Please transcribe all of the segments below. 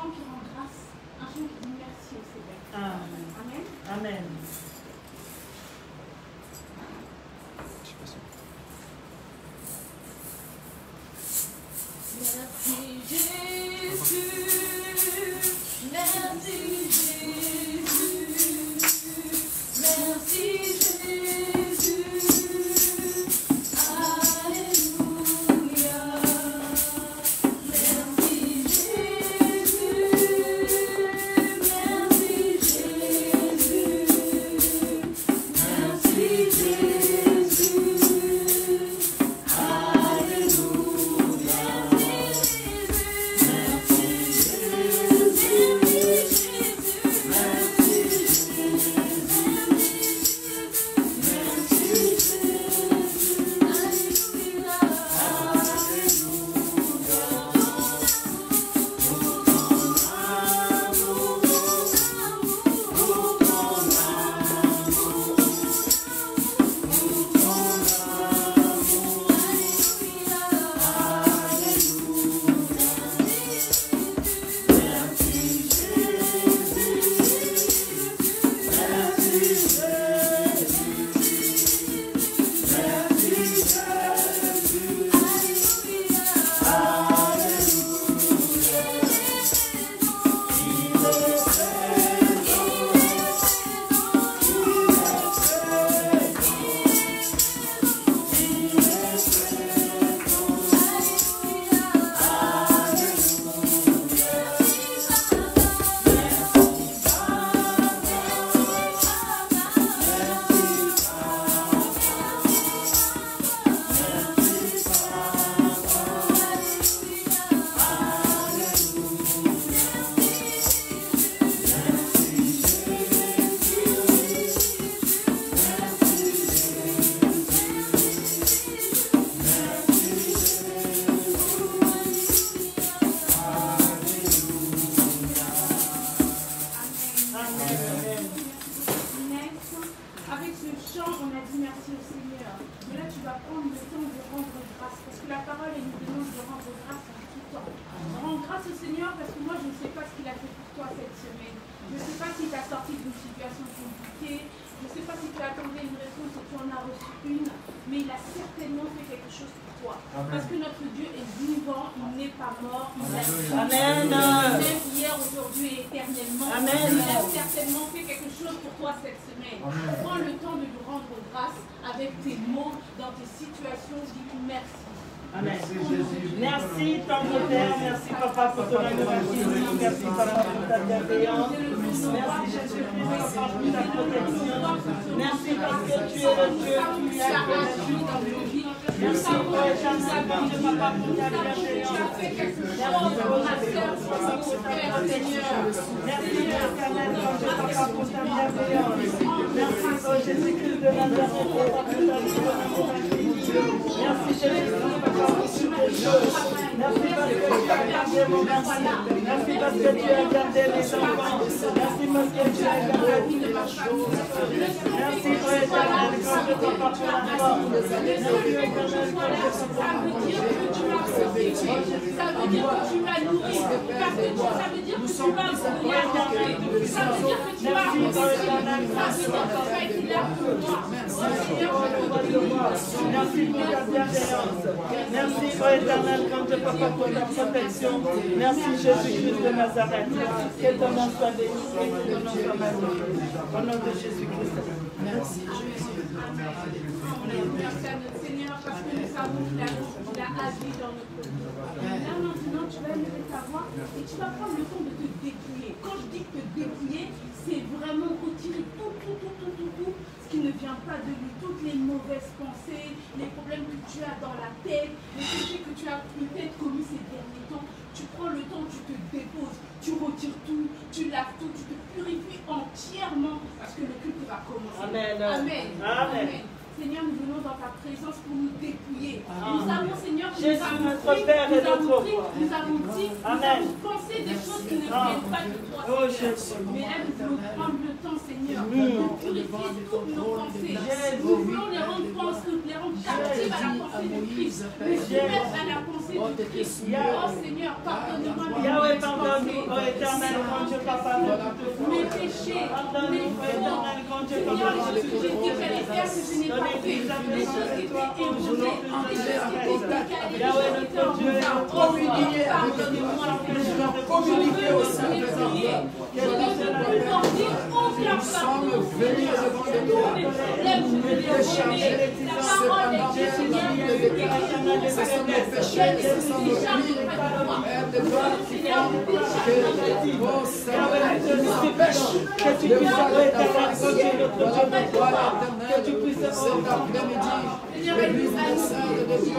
chant qui rend grâce, un chant qui dit merci au Seigneur. Amen. Amen. Amen. Merci Jésus, merci Jésus, merci Jésus, alléluia. Merci Jésus, merci Jésus, merci Jésus, alléluia. Avec ce chant, on a dit merci au Seigneur. Mais là, tu vas prendre le temps de rendre grâce. Parce que la parole, elle nous demande de rendre grâce en tout temps. Rends grâce au Seigneur parce que moi, je ne sais pas ce qu'il a fait pour toi cette semaine. Je ne sais pas s'il t'a sorti d'une situation compliquée. Je ne sais pas si tu attendais une réponse et tu en as reçu une. Mais il a certainement fait quelque chose pour toi. Amen. Parce que notre Dieu est vivant, il n'est pas mort. Il a Amen. Même hier, aujourd'hui et éternellement. Amen. Il a certainement fait quelque chose pour toi cette semaine. Amen. Prends le temps de lui rendre grâce avec tes mots dans tes situations. Dis merci. Amen. Merci, tendre Père, merci Papa pour ton amour infini, merci Papa pour ta bienveillance, merci Jésus-Christ Papa pour ta protection, merci parce que tu es le Dieu qui a créé dans nos vies. Merci pour éternellement de Papa pour ta bienveillance, merci pour ma sœur, Papa pour ta protection, merci éternellement de Papa pour ta bienveillance, merci pour Jésus-Christ de Nazareth Papa pour ta amour infini, merci Jésus-Christ Papa. Merci parce que tu as gardé mon enfant. Merci parce que tu as gardé les enfants. Merci parce que tu as gardé les choses. Merci pour l'éternel quand je te porte la force. Merci éternel quand je te porte la force. Ça veut dire que tu m'as nourri. Parce que ça veut dire que tu m'as nourri. Ça veut dire que tu m'as nourri. Ça veut dire que tu as été là pour moi. Merci pour ta bienveillance. Merci, ô éternel, quand je papa pour ta protection. Merci, Jésus-Christ de Nazareth. Que ton nom soit béni, que ton nom soit magnifié. Au nom de Jésus-Christ. Merci, Jésus. Merci à notre Seigneur parce que nous savons qu'il a agi dans notre vie. Là maintenant, tu vas lever ta voix et tu vas prendre le temps de te dépouiller. Quand je dis te dépouiller, c'est vraiment retirer tout ce qui ne vient pas de lui, toutes les mauvaises pensées, les problèmes que tu as dans la tête, les péchés que tu as peut-être commis ces derniers temps. Tu prends le temps, tu te déposes, tu retires tout, tu laves tout, tu te purifies entièrement parce que le culte va commencer. Amen. Amen. Amen. Amen. Seigneur, nous venons dans ta présence pour nous dépouiller. Nous savons, Seigneur, que Jésus, nous avons notre pris, Père et nous notre avons pris, roi. nous avons dit, nous Amen. avons pensé des choses qui ne viennent pas de toi, Oh, Seigneur. Jésus. Mais là, nous voulons prendre le temps, Seigneur, Oui. de purifier toutes nos pensées. Nous voulons les rendre captives à la pensée de Christ, les soumettre à la pensée de Christ. Oh, Seigneur, pardonne-moi. Yahweh, pardonne. Pardonne-nous, ô éternel, grand Dieu, papa, de toutes mes péchés, mes fautes. Seigneur, les choses que j'ai dit qu'elle allait faire que je n'ai pas fait. Les choses qui étaient erronées, les choses qui étaient décalées, les choses qui étaient en retard. Pardonne-moi, communiquer au Saint-Esprit. Je ne veux plus porter aucun fardeau. La parole est Dieu, Seigneur, ce sont mes péchés, ce sont nos vies, Père de gloire, qui font que vos Seigneur nous empêche de voir ta face. Voilà, éternel, cet après-midi, l'Église des Saints de Dieu,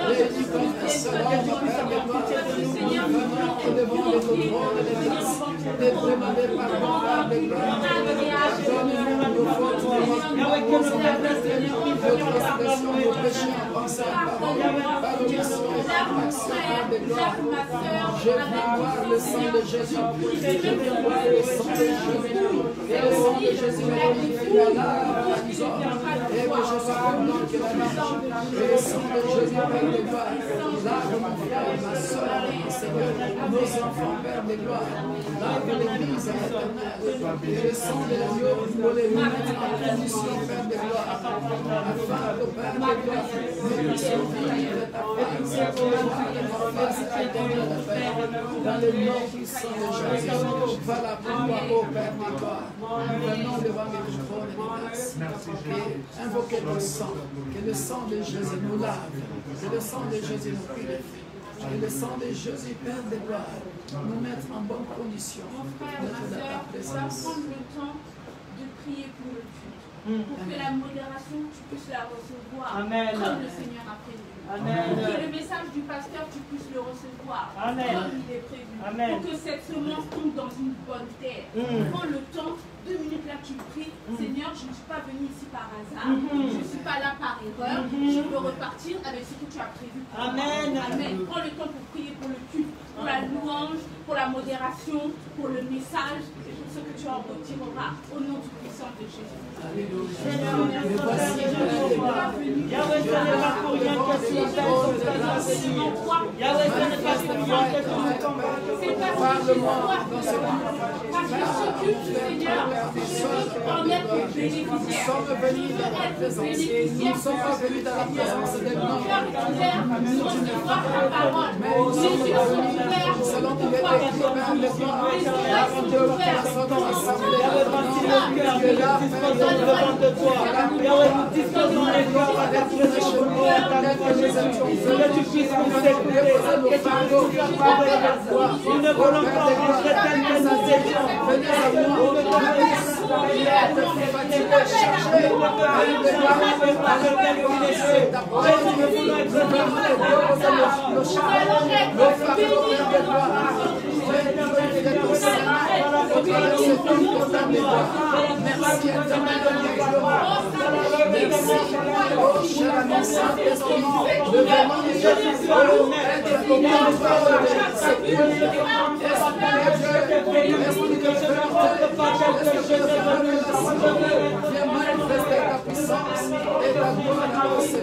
réunis comme un seul homme, Père de gloire, venant au-devant de ton trône de grâce, de demander pardon, Père de gloire, pardonne-nous nos fautes, nos transgressions, nos péchés en pensant, par omission et par action, Père de gloire. Je viens voir le sang de Jésus, je viens voir le sang de Jésus, et le sang de Jésus me dit que la lave nous et que je sois comme l'homme qui la marche, et le sang de Jésus, Père de gloire, lave mon frère, ma soeur, mon Seigneur, nos enfants, Père de gloire, lave l'Église éternelle, et le sang de l'agneau, pour les mettre en condition, Père de gloire, afin que, Père de gloire, nous puissions vivre ta face, voir ta face éternelle, Père, dans le nom puissant de Jésus. Voilà pourquoi, ô Père de gloire, nous venons devant le trône de grâce et invoquer le sang, que le sang de Jésus nous lave, que le sang de Jésus nous purifie, que le sang de Jésus, Père de gloire, nous mette en bonne condition d'être dans ta présence. Prendre le temps de prier pour le culte. Pour que la modération, tu puisses la recevoir. Amen. Comme le Seigneur a prévu. Amen. Pour que le message du pasteur, tu puisses le recevoir. Amen. Comme il est prévu. Amen. Pour que cette semence tombe dans une bonne terre. Prends le temps, 2 minutes là, tu pries. Seigneur, je ne suis pas venu ici par hasard. Je ne suis pas là par erreur. Je veux repartir avec ce que tu as prévu. Amen. Amen. Prends le temps pour prier pour le culte, pour la louange, pour la modération, pour le message, et pour ce que tu en retireras au nom du puissant de Jésus. Seigneur, merci Yahweh, ce n'est pas pour rien que tu appelles ton présence bénie. Yahweh, ce n'est pas pour rien que tu nous combats. C'est parce que ce culte, Seigneur, je veux en être bénéficiaire. Nous sommes venus dans la présence. Nous ne sommes pas venus dans la présence des noms. Nous recevoir ta parole. Jésus, selon qu'il est écrit, Père de gloire, avant de faire son assemblée, que là, devant de toi. Yahweh, nous disposons les corps à ta présence pour que tu puisses nous écouter, que tu puisses nous parler. Nous ne voulons pas rentrer tel que nous étions. venez à moi, Nous ne voulons pas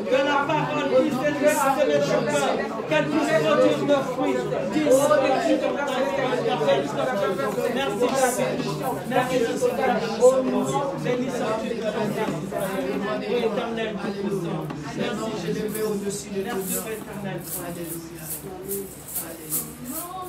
que la parole puisse être de ton cœur, qu'elle puisse produire de fruits. Merci, merci de ton amour. Béni sois-tu de ton éternel tout-puissant. Merci, Jésus. Merci, éternel. Alléluia. Oh,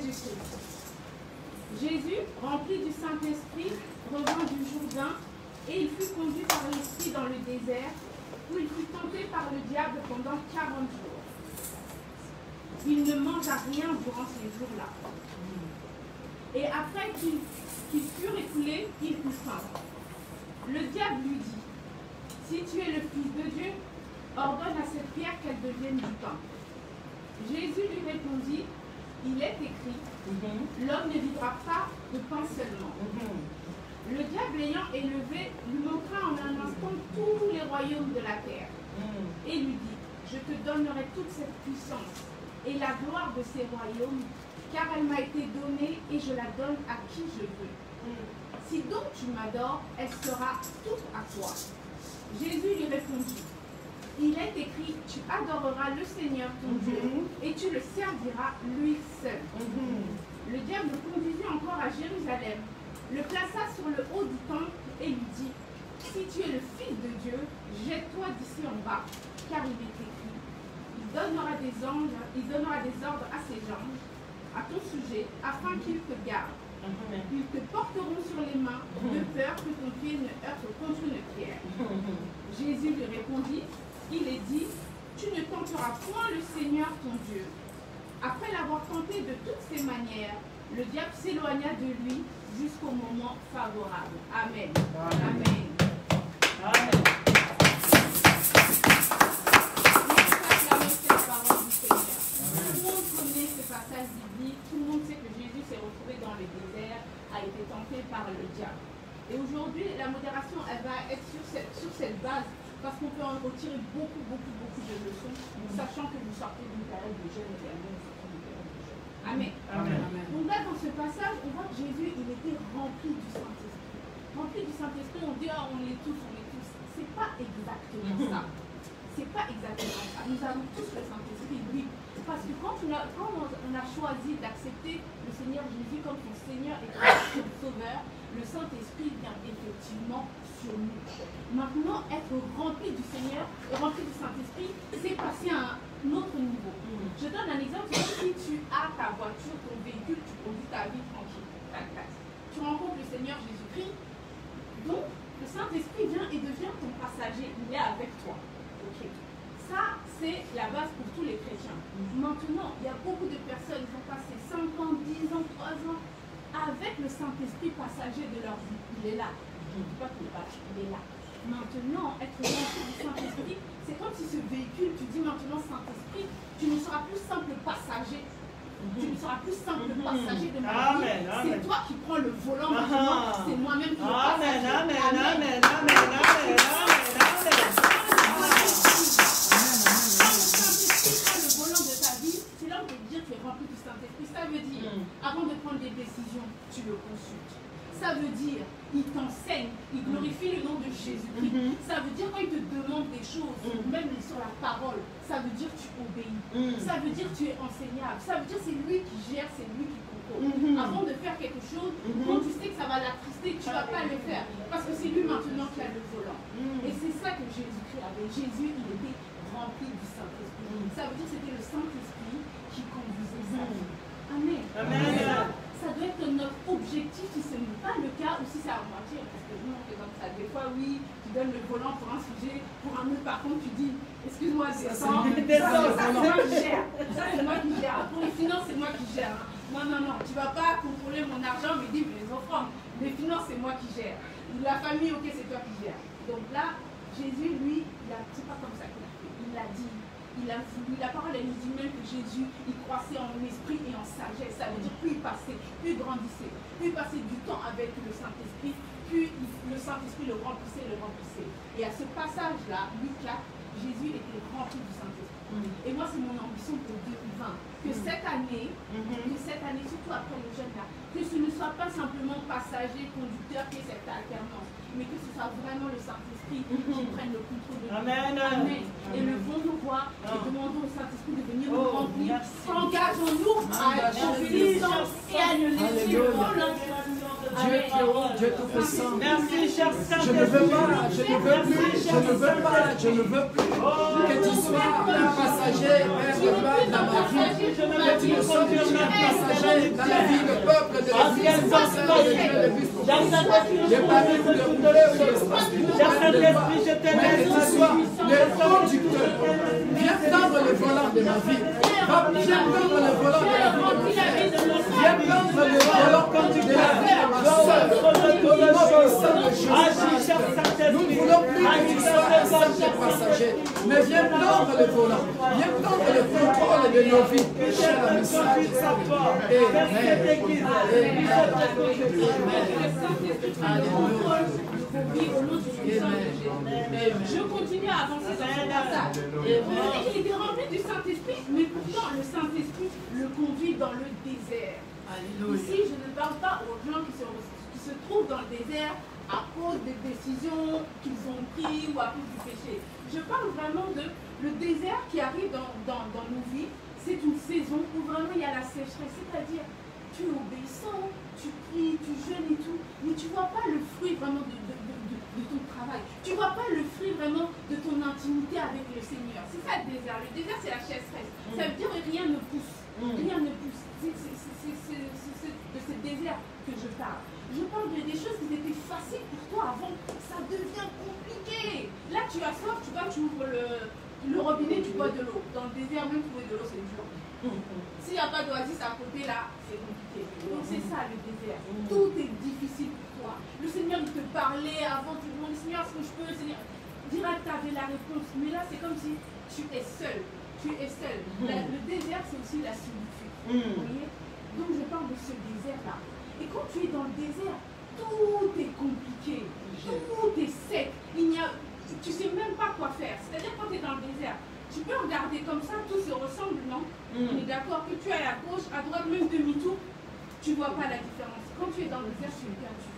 Jésus-Christ. Jésus, rempli du Saint-Esprit, revint du Jourdain et il fut conduit par l'Esprit dans le désert où il fut tenté par le diable pendant 40 jours. Il ne mangea rien durant ces jours-là. Et après qu'ils furent écoulés, il eut faim. Le diable lui dit, « Si tu es le Fils de Dieu, ordonne à cette pierre qu'elle devienne du pain. » Jésus lui répondit, « Il est écrit, l'homme ne vivra pas de pain seulement. » Le diable ayant élevé lui montra en un instant tous les royaumes de la terre et lui dit, « Je te donnerai toute cette puissance et la gloire de ces royaumes, car elle m'a été donnée et je la donne à qui je veux. Si donc tu m'adores, elle sera toute à toi. » Jésus lui répondit, « Il est écrit, tu adoreras le Seigneur ton Dieu et tu le serviras lui seul. » Le diable le conduisit encore à Jérusalem, le plaça sur le haut du temple et lui dit, « Si tu es le Fils de Dieu, jette-toi d'ici en bas, car il est écrit, il donnera des ordres à ses anges, à ton sujet, afin qu'ils te gardent. Ils te porteront sur les mains, de peur que ton pied ne heurte contre une pierre. » Jésus lui répondit, « Il est dit, tu ne tenteras point le Seigneur ton Dieu. » Après l'avoir tenté de toutes ses manières, le diable s'éloigna de lui jusqu'au moment favorable. Amen. Amen. Amen. Cette parole du Seigneur. Tout le monde connaît ce passage biblique. Tout le monde sait que Jésus s'est retrouvé dans le désert, a été tenté par le diable. Et aujourd'hui, la modération, elle va être sur cette base, parce qu'on peut en retirer beaucoup de leçons, sachant que nous sortons d'une période de jeûne également. Amen. Amen. Donc là, dans ce passage, on voit que Jésus, il était rempli du Saint-Esprit. Rempli du Saint-Esprit, on dit, ah, on est tous. C'est pas exactement ça. C'est pas exactement ça. Nous avons tous le Saint-Esprit, oui. Parce que quand on a choisi d'accepter le Seigneur Jésus comme son Seigneur et comme son Sauveur, le Saint-Esprit vient effectivement sur nous. Maintenant, être rempli du Seigneur et rempli du Saint-Esprit, c'est passer à un autre niveau. Je donne un exemple. Si tu as ta voiture, ton véhicule, tu conduis ta vie tranquille, tu rencontres le Seigneur Jésus-Christ, donc le Saint-Esprit vient et devient ton passager. Il est avec toi. Okay. Ça, c'est la base pour tous les chrétiens. Maintenant, il y a beaucoup de personnes qui ont passé 5 ans, 10 ans, 3 ans avec le Saint-Esprit passager de leur vie. Il est là. Je ne dis pas qu'il n'est pas là, il est là. Maintenant, être rempli du Saint-Esprit, c'est comme si ce véhicule, tu dis maintenant Saint-Esprit, tu ne seras plus simple passager. Tu ne seras plus simple passager de ma vie. C'est toi qui prends le volant maintenant. C'est moi-même qui le passager. Amen. Le volant de ta vie, c'est là où on peut dire que tu es rempli du Saint-Esprit. Ça veut dire, avant de prendre des décisions, tu le consultes. Ça veut dire, il t'enseigne, il glorifie le nom de Jésus-Christ. Ça veut dire, quand il te demande des choses, même sur la parole, ça veut dire que tu obéis. Ça veut dire que tu es enseignable. Ça veut dire que c'est lui qui gère, c'est lui qui contrôle. Avant de faire quelque chose, quand tu sais que ça va l'attrister, tu ne vas pas le faire. Parce que c'est lui maintenant qui a le volant. Et c'est ça que Jésus-Christ avait. Jésus, il était rempli du Saint-Esprit. Ça veut dire que c'était le Saint-Esprit qui conduisait sa vie. Amen. Amen. Ça doit être notre objectif si ce n'est pas le cas ou si c'est à moitié, parce que nous on fait comme ça. Des fois, oui, tu donnes le volant pour un sujet, pour un autre, par contre, tu dis, excuse-moi, c'est ça, c'est moi qui gère. Ça, c'est moi qui gère. Pour les finances, c'est moi qui gère. Non, tu ne vas pas contrôler mon argent, mais dis, les offrandes. Les finances, c'est moi qui gère. La famille, ok, c'est toi qui gères. Donc là, Jésus, lui, c'est pas comme ça qu'il a fait. Il l'a dit. Il a voulu, la parole elle nous dit même que Jésus, il croissait en esprit et en sagesse. Ça veut dire plus il passait, plus il grandissait, plus il passait du temps avec le Saint-Esprit, plus le Saint-Esprit le remplissait. Et à ce passage-là, Luc 4, Jésus était rempli du Saint-Esprit. Et moi, c'est mon ambition pour 2020. Que cette année, surtout après le jeûne là, que ce ne soit pas simplement passager, conducteur, qui est cette alternance, mais que ce soit vraiment le Saint-Esprit qui prenne le contrôle de nous. Amen. Et levons-nous voix et demandons au Saint-Esprit de venir nous remplir. Engageons-nous à être obéissants et à le laisser voler. Dieu très haut, Dieu tout-puissant. Merci, cher Je ne veux pas, je ne veux plus, je ne veux pas, je ne veux plus que tu sois un passager, Père de Pâques dans ma vie. Que tu ne sois plus un passager dans la vie du peuple de l'Église. Je parle de couleur de l'espace. Mais que tu sois le conducteur. Viens prendre le volant de ma vie. Viens prendre le volant de la vie de ma frère. Viens prendre le volant de la vie de ma soeur. Nous ne voulons plus que tu sois un simple passager, mais viens prendre le volant, viens prendre le contrôle de nos vies. Cher ami Saint. Je continue à avancer dans ce passage. Il était rempli du Saint-Esprit, mais pourtant le Saint-Esprit le conduit dans le désert. Ici, je ne parle pas aux gens qui se trouvent dans le désert à cause des décisions qu'ils ont prises ou à cause du péché. Je parle vraiment de le désert qui arrive dans nos vies. C'est une saison où vraiment il y a la sécheresse, c'est-à-dire tu es obéissant, tu pries, tu jeûnes et tout, mais tu ne vois pas le fruit vraiment de ton travail. Tu ne vois pas le fruit vraiment de ton intimité avec le Seigneur. C'est ça le désert. Le désert, c'est la sécheresse. Ça veut dire que rien ne pousse. Rien ne pousse. C'est de ce désert que je parle. Je parle des choses qui étaient faciles pour toi avant. Ça devient compliqué. Là, tu as soif, tu ouvres le robinet, tu bois de l'eau. Dans le désert, même trouver de l'eau, c'est dur. S'il n'y a pas d'oasis à côté, là, c'est compliqué. Donc c'est ça le désert. Tout est difficile pour toi. Le Seigneur, il te parlait avant, tu demandes, Seigneur, est-ce que je peux, Seigneur? Direct, tu avais la réponse. Mais là, c'est comme si tu es seul. Tu es seul. Le désert, c'est aussi la solitude. Vous voyez? Donc je parle de ce désert-là. Et quand tu es dans le désert, tout est compliqué. Tout est sec. Tu ne sais même pas quoi faire. C'est-à-dire quand tu es dans le désert, tu peux regarder comme ça, tout se ressemble, non? On est d'accord que tu ailles à gauche, à droite, même demi-tour, tu ne vois pas la différence. Quand tu es dans le désert, tu es perdu.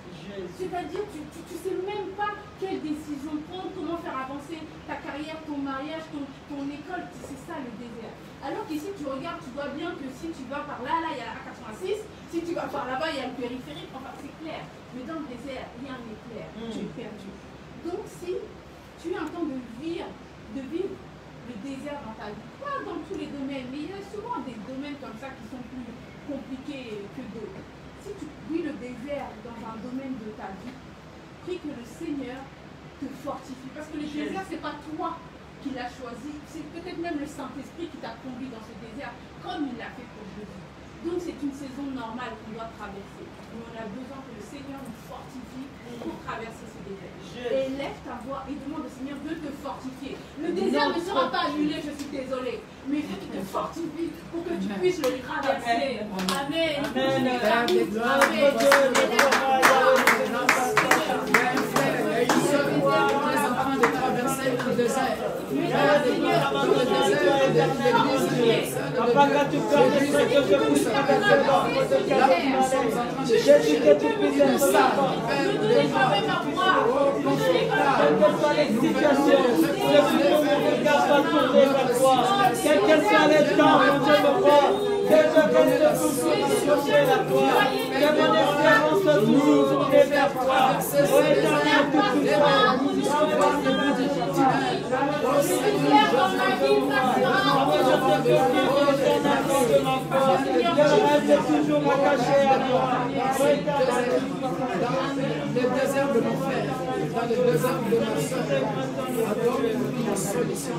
C'est-à-dire, tu ne sais même pas quelle décision prendre, comment faire avancer ta carrière, ton mariage, ton école. C'est ça le désert. Alors qu'ici, tu regardes, tu vois bien que si tu vas par là, il y a la A86. Si tu vas par là-bas, il y a le périphérique. Enfin, c'est clair. Mais dans le désert, rien n'est clair. Tu es perdu. Donc, si tu es en train de vivre le désert dans ta vie, pas dans tous les domaines, mais il y a souvent des domaines comme ça qui sont plus compliqués que d'autres. Si tu vis le désert dans un domaine de ta vie, prie que le Seigneur te fortifie. Parce que le désert, ce n'est pas toi qui l'as choisi, c'est peut-être même le Saint-Esprit qui t'a conduit dans ce désert, comme il l'a fait pour Jésus. Donc c'est une saison normale qu'on doit traverser. Mais on a besoin que le Seigneur nous fortifie pour traverser ce désert. Et lève ta voix et demande au Seigneur de te fortifier. Le désert ne sera pas annulé, je suis désolée. Mais il faut qu'il te fortifie pour que tu puisses le traverser. Amen. Papa, quand tu permets que je puisse traverser Jésus, que tu puisses être là. Quelles que soient les situations, je suis mon regard va tourner vers toi. Quels que soient les temps, mon Dieu me voit. Que je reste toujours accroché à toi. Que mon espérance soit toujours tournée vers toi. Ô Éternel, toujours m'attacher à toi. Dans le désert de mon frère, dans le désert de ma soeur, adore une solution,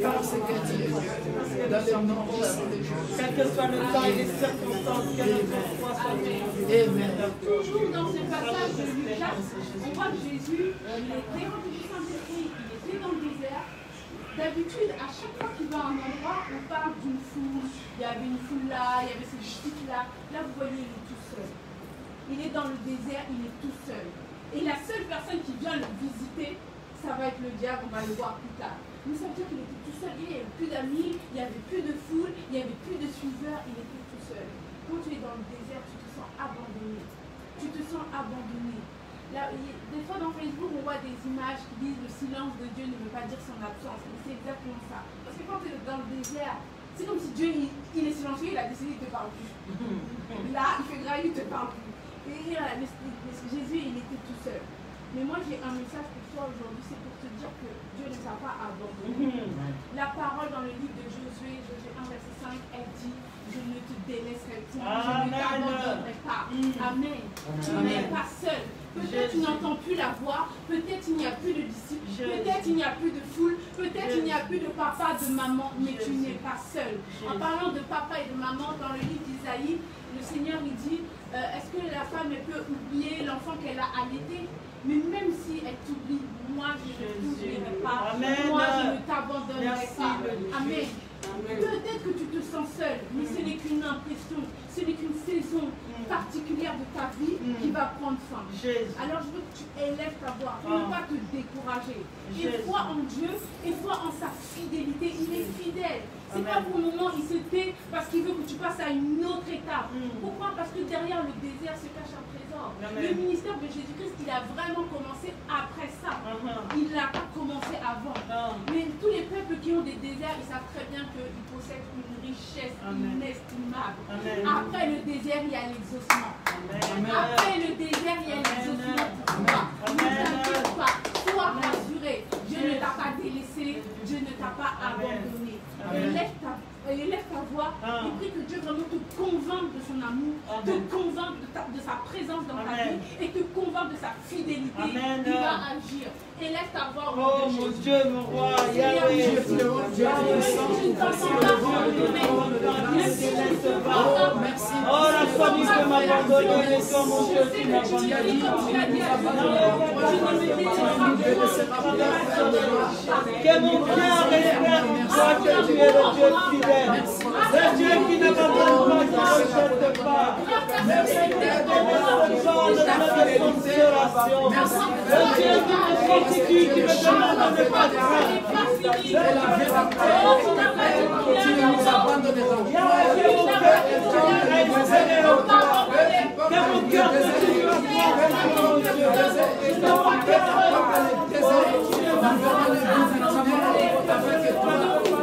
car c'est que tu es Dieu, dans le nom de Jésus. Quel que soit le temps et les circonstances, quel que soit Amen. Toujours dans ce passage de Lucas, on voit que Jésus, il était rempli du Saint-Esprit, il était dans le désert. D'habitude, à chaque fois qu'il va à un endroit, on parle d'une foule. Il y avait une foule là, il y avait ces disciples là. Là, vous voyez, il est tout seul. Il est dans le désert, il est tout seul. Et la seule personne qui vient le visiter, ça va être le diable, on va le voir plus tard. Mais ça veut dire qu'il était tout seul, il n'y avait plus d'amis, il n'y avait plus de foule, il n'y avait plus de suiveurs, il était tout seul. Quand tu es dans le désert, tu te sens abandonné. Tu te sens abandonné. Là, des fois dans Facebook, on voit des images qui disent le silence de Dieu ne veut pas dire son absence. Mais c'est exactement ça. Parce que quand tu es dans le désert, c'est comme si Dieu il est silencieux, il a décidé qu'il ne te parle plus. Là, il fait grave, il ne te parle plus. Et Jésus, il était tout seul. Mais moi, j'ai un message pour toi aujourd'hui, c'est pour te dire que Dieu ne t'a pas abandonné. La parole dans le livre de Josué, Josué 1, verset 5, elle dit, je ne te délaisserai point, je ne t'abandonnerai pas. Amen. Tu n'es pas seul. Peut-être tu n'entends plus la voix, peut-être il n'y a plus de disciples, peut-être il n'y a plus de foule, peut-être il n'y a plus de papa, de maman, mais tu n'es pas seul. En parlant de papa et de maman, dans le livre d'Isaïe, le Seigneur il dit, est-ce que la femme peut oublier l'enfant qu'elle a allaité? Mais même si elle t'oublie, moi je ne t'oublierai pas. Amen. Moi je ne t'abandonnerai pas. Amen. Peut-être que tu te sens seul, mais ce n'est qu'une impression, ce n'est qu'une saison particulière de ta vie qui va prendre fin. Alors je veux que tu élèves ta voix, pour ne pas te décourager. Et foi en Dieu, et foi en sa fidélité. Il est fidèle. C'est pas pour le moment, il se tait parce qu'il veut que tu passes à une autre étape. Pourquoi? Parce que derrière le désert se cache un trésor. Le ministère de Jésus-Christ, il a vraiment commencé après ça. Il n'a pas commencé avant. Mais tous les peuples qui ont des déserts, ils savent très bien qu'ils possèdent une richesse inestimable. Après le désert, il y a l'exaucement. Après le désert, il y a l'exaucement pour toi. Ne t'inquiète pas, sois rassuré. Dieu ne t'a pas délaissé, Dieu ne t'a pas abandonné. Élève ta voix et prie que Dieu vraiment te convainque de son amour, te convainque de sa présence dans ta vie et te convainque de sa fidélité. Il va agir. Élève ta voix. Oh mon Dieu, mon roi, Yahweh. Oh, la famille que m'a pardonné, mais toi, mon Dieu, tu m'as pardonné. Que mon cœur espère en toi que tu es le Dieu fidèle. Le Dieu qui ne m'abandonne pas, qui ne rejette pas. Merci pour de consolation. Le Dieu qui me fortifie, qui me demande de ne pas craindre. C'est la vérité. Tu ne nous abandonneras pas. Que mon cœur continue à croire, mon Dieu. Que mon cœur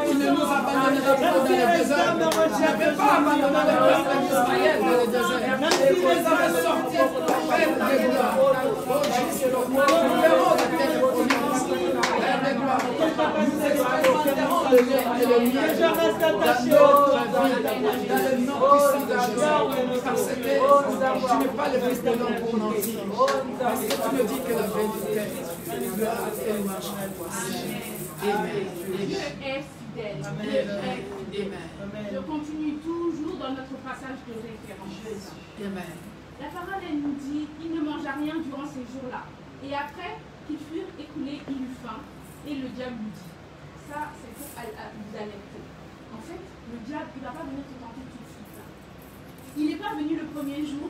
tu ne nous abandonneras pas dans le désert. Tu n'avais pas abandonné le peuple d'Israël dans le désert. Vous avez sorti avec des gloires. Oh Jésus, nous verrons la terre promise. Des gloires. Nous expérimenterons le lien et le lien dans notre vie, dans le nom puissant de Jésus. Parce que tu n'es pas le fils de l'homme pour mentir. Parce que tu me dis que la vérité, gloire et louange à toi. Amen. Dieu est fidèle. Dieu est fidèle. Je continue toujours dans notre passage de référence. Amen. La parole, elle nous dit, il ne mangea rien durant ces jours-là. Et après qu'ils furent écoulés, il eut faim. Et le diable lui dit, ça c'est pour vous alerter. En fait, le diable, il ne va pas venir te tenter tout de suite. Il n'est pas venu le premier jour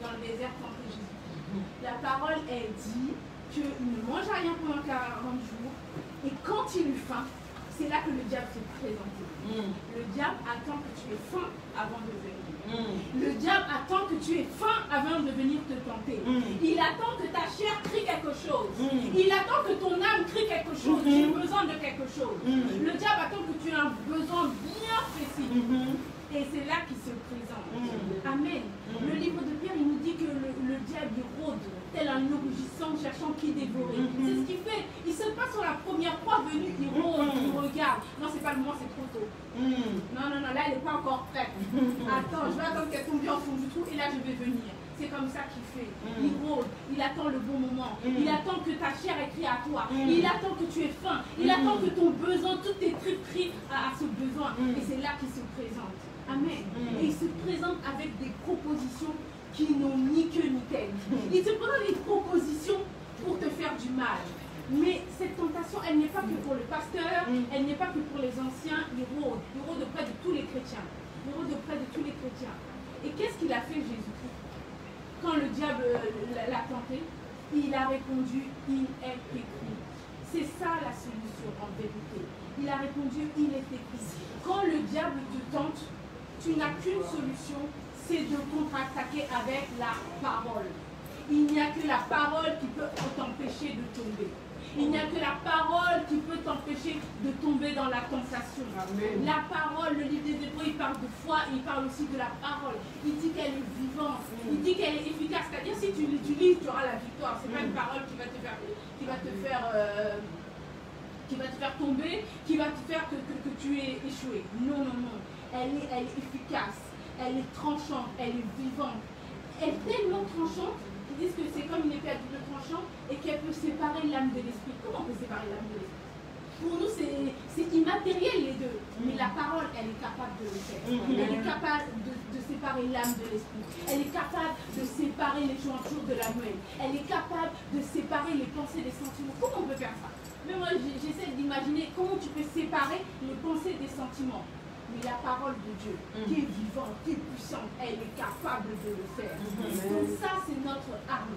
dans le désert tenter Jésus. La parole, elle dit qu'il ne mangea rien pendant 40 jours. Et quand il eut faim, c'est là que le diable s'est présenté. Le diable attend que tu aies faim avant de venir. Le diable attend que tu aies faim avant de venir te tenter. Il attend que ta chair crie quelque chose. Il attend que ton âme crie quelque chose. J'ai besoin de quelque chose. Le diable attend que tu aies un besoin bien précis. Et c'est là qu'il se présente. Amen. Le livre de Pierre, il nous dit que le diable il rôde tel un rugissant cherchant qui dévorer. C'est ce qu'il fait. Il se passe sur la première fois venu, il rôde, il regarde. Non, c'est pas le moment, c'est trop tôt. Non, là, elle n'est pas encore prête. Attends, je vais attendre qu'elle tombe bien au fond du trou et là, je vais venir. C'est comme ça qu'il fait. Il rôde, il attend le bon moment. Il attend que ta chair ait crié à toi. Il attend que tu aies faim. Il attend que ton besoin, tous tes tripes crient à ce besoin. Et c'est là qu'il se présente. Amen. Et il se présente avec des propositions qui n'ont ni queue ni tête. Il te présente des propositions pour te faire du mal. Mais cette tentation, elle n'est pas que pour le pasteur, elle n'est pas que pour les anciens. Il rôde auprès de tous les chrétiens. Il rôde auprès de tous les chrétiens. Et qu'est-ce qu'il a fait Jésus-Christ? Quand le diable l'a tenté, il a répondu, il est écrit. C'est ça la solution en vérité. Il a répondu, il est écrit. Quand le diable te tente, tu n'as qu'une solution, c'est de contre-attaquer avec la parole. Il n'y a que la parole qui peut t'empêcher de tomber. Il n'y a que la parole qui peut t'empêcher de tomber dans la tentation. Amen. La parole, le livre des Hébreux, il parle de foi, il parle aussi de la parole. Il dit qu'elle est vivante, il dit qu'elle est efficace. C'est-à-dire, si tu l'utilises, tu auras la victoire. Ce n'est pas une parole qui va te faire tomber, qui va te faire que tu es échoué. Non, non, non. Elle est efficace, elle est tranchante, elle est vivante. Elle est tellement tranchante qu'ils disent que c'est comme une épée à double tranchant et qu'elle peut séparer l'âme de l'esprit. Comment on peut séparer l'âme de l'esprit? Pour nous, c'est immatériel les deux. Mais la parole, elle est capable de le faire. Elle est capable de séparer l'âme de l'esprit. Elle est capable de séparer les jointures de la moelle. Elle est capable de séparer les pensées des sentiments. Comment on peut faire ça? Mais moi, j'essaie d'imaginer comment tu peux séparer les pensées des sentiments. Mais la parole de Dieu, qui est vivante, qui est puissante, elle est capable de le faire. Donc ça, c'est notre arme.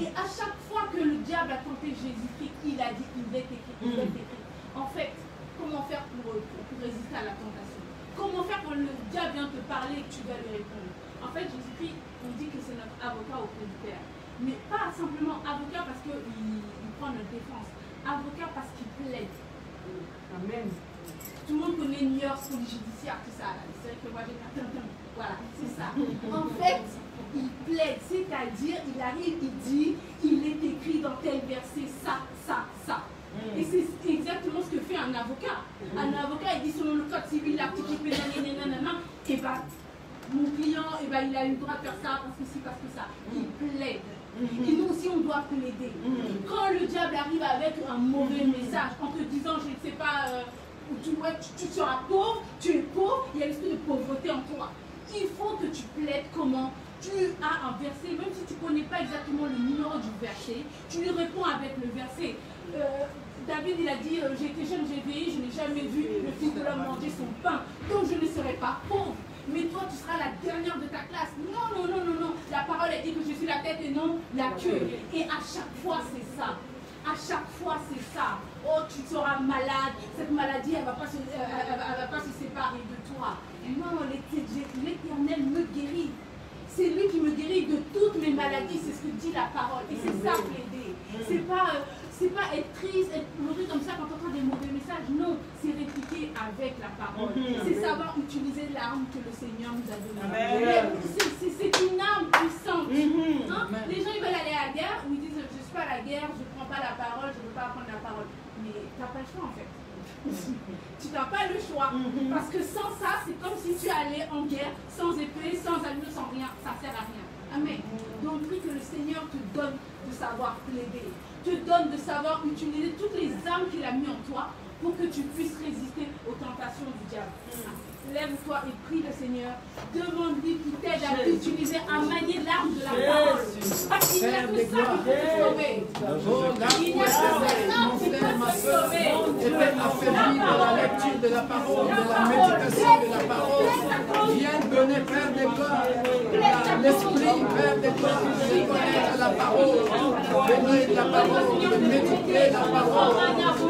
Et à chaque fois que le diable a tenté Jésus-Christ, il a dit, il est écrit, il est écrit. En fait, comment faire pour résister à la tentation? Comment faire quand le diable vient te parler et que tu dois lui répondre? En fait, Jésus-Christ, on dit que c'est notre avocat auprès du Père. Mais pas simplement avocat parce qu'il prend notre défense. Avocat parce qu'il plaide. Amen. Tout le monde connaît New York, police judiciaire, tout ça. C'est vrai que moi j'ai pas. Voilà, c'est ça. En fait, il plaide, c'est-à-dire, il arrive, il dit, il est écrit dans tel verset, ça, ça, ça. Et c'est exactement ce que fait un avocat. Un avocat, il dit selon le code civil, l'article pénal, et bien, mon client, il a eu le droit de faire ça, parce que ci, parce que ça. Il plaide. Et nous aussi, on doit plaider. Quand le diable arrive avec un mauvais message, en te disant, je ne sais pas, tu seras pauvre, tu es pauvre, il y a l'esprit de pauvreté en toi. Il faut que tu plaides comment tu as un verset, même si tu ne connais pas exactement le numéro du verset, tu lui réponds avec le verset. David, il a dit, j'étais jeune, j'ai vieilli, je n'ai jamais vu le fils de l'homme manger son pain, donc je ne serai pas pauvre. Mais toi, tu seras la dernière de ta classe. Non, non, non, non, non. La parole a dit que je suis la tête et non la queue. Et à chaque fois, c'est ça. À chaque fois, c'est ça. Oh, tu seras malade. Cette maladie, elle ne va pas se séparer de toi. Non, l'Éternel me guérit. C'est lui qui me guérit de toutes mes maladies. C'est ce que dit la parole. Et c'est ça, plaider. C'est pas être triste, être pleurer comme ça quand on entend des mauvais messages. Non, c'est répliquer avec la parole. C'est savoir utiliser l'arme que le Seigneur nous a donnée. C'est une arme puissante. Hein? Les gens, ils veulent aller à la guerre, ou ils disent, je ne suis pas à la guerre, je ne prends pas la parole, je ne veux pas apprendre la parole. Mais tu n'as pas le choix, en fait. Tu n'as pas le choix. Parce que sans ça, c'est comme si tu allais en guerre, sans épée, sans armure, sans rien. Ça ne sert à rien. Amen. Donc, prie que le Seigneur te donne de savoir plaider, te donne de savoir utiliser toutes les armes qu'il a mis en toi pour que tu puisses résister aux tentations du diable. Lève-toi et prie le Seigneur. Demande-lui qu'il t'aide à utiliser, à manier l'arme de la parole. Parce qu'il n'y a que ça qui peut te sauver. Il n'y a que ça qui peut te sauver. Était affaibli dans la lecture de la parole, de la méditation de la parole. Viens donner, Père des gloires, l'Esprit, Père des gloires, de connaître la parole, de lire la parole, de méditer la parole,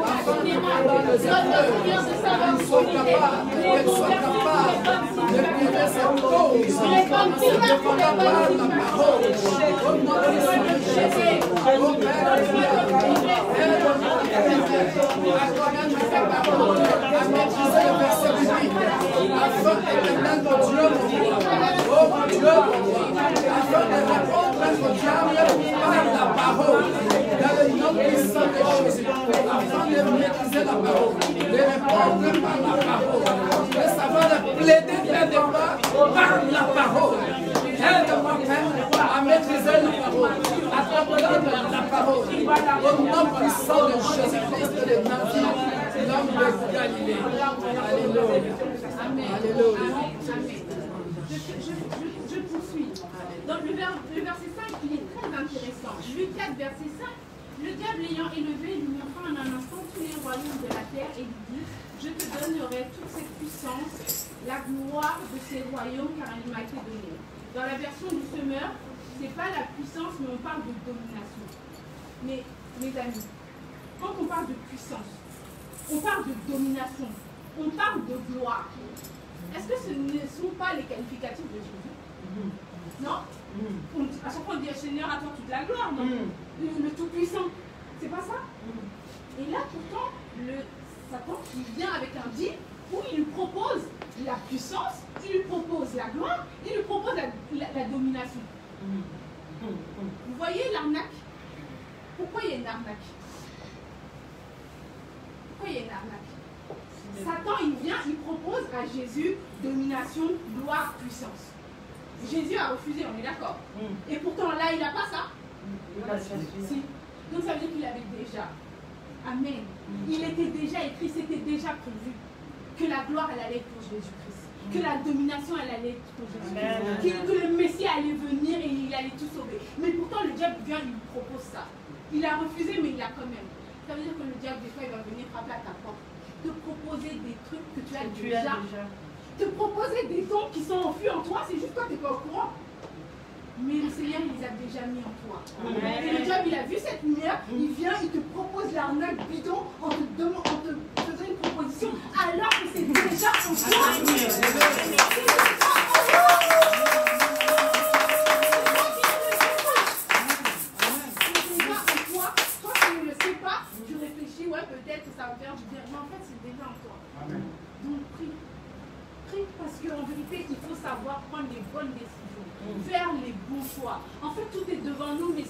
afin de prendre les épreuves, qu'ils soient capables, qu'elles soient capables de vivre cette cause, en se défendant par la parole, au nom de Jésus, au Père de Dieu, aide-moi à connaître ta parole, à maîtriser le verset biblique, afin d'éternel mon Dieu, oh mon Dieu, afin de répondre au diable par la parole, dans le nom puissant de Jésus, afin de maîtriser la parole, de répondre par la parole, de savoir plaider tes débats par la parole. Aide-moi, Père, à maîtriser la parole, à comprendre la parole, au nom puissant de Jésus-Christ de Nazareth, l'homme de Galilée. Alléluia. Alléluia. Je poursuis. Donc le verset 5, il est très intéressant. Luc 4, verset 5. Le diable ayant élevé lui montra en un instant tous les royaumes de la terre et lui dit, je te donnerai toute cette puissance, la gloire de ces royaumes car il m'a été donné. Dans la version du semeur, ce n'est pas la puissance mais on parle de domination. Mais mes amis, quand on parle de puissance, on parle de domination, on parle de gloire. Est-ce que ce ne sont pas les qualificatifs de Jésus? Non? À chaque fois, on dit Seigneur, à toi toute la gloire, non? Le Tout-Puissant. C'est pas ça? Et là, pourtant, Satan, il vient avec un deal où il lui propose la puissance, il lui propose la gloire, il lui propose la domination. Vous voyez l'arnaque? Pourquoi il y a une arnaque? Pourquoi il y a une arnaque? Satan, il vient, il propose à Jésus domination, gloire, puissance. Jésus a refusé, on est d'accord. Et pourtant, là, il n'a pas ça. Si. Donc, ça veut dire qu'il avait déjà. Amen. Il était déjà écrit, c'était déjà prévu que la gloire, elle allait être pour Jésus-Christ. Que la domination, elle allait être pour Jésus-Christ. Que le Messie allait venir et il allait tout sauver. Mais pourtant, le diable vient, il lui propose ça. Il a refusé, mais il l'a quand même. Ça veut dire que le diable, des fois, il va venir frapper à ta porte. Te proposer des trucs que tu as déjà. Te proposer des dons qui sont enfuis en toi, c'est juste toi, tu n'es pas au courant. Mais le Seigneur, il les a déjà mis en toi. Et le diable, il a vu cette lumière, il vient, il te propose l'arnaque bidon en te faisant une proposition, alors que c'est déjà en toi. Peut-être que ça va faire du bien, mais en fait c'est déjà en toi. Amen. Donc prie. Prie parce qu'en vérité il faut savoir prendre les bonnes décisions, faire les bons choix. En fait tout est devant nous, mais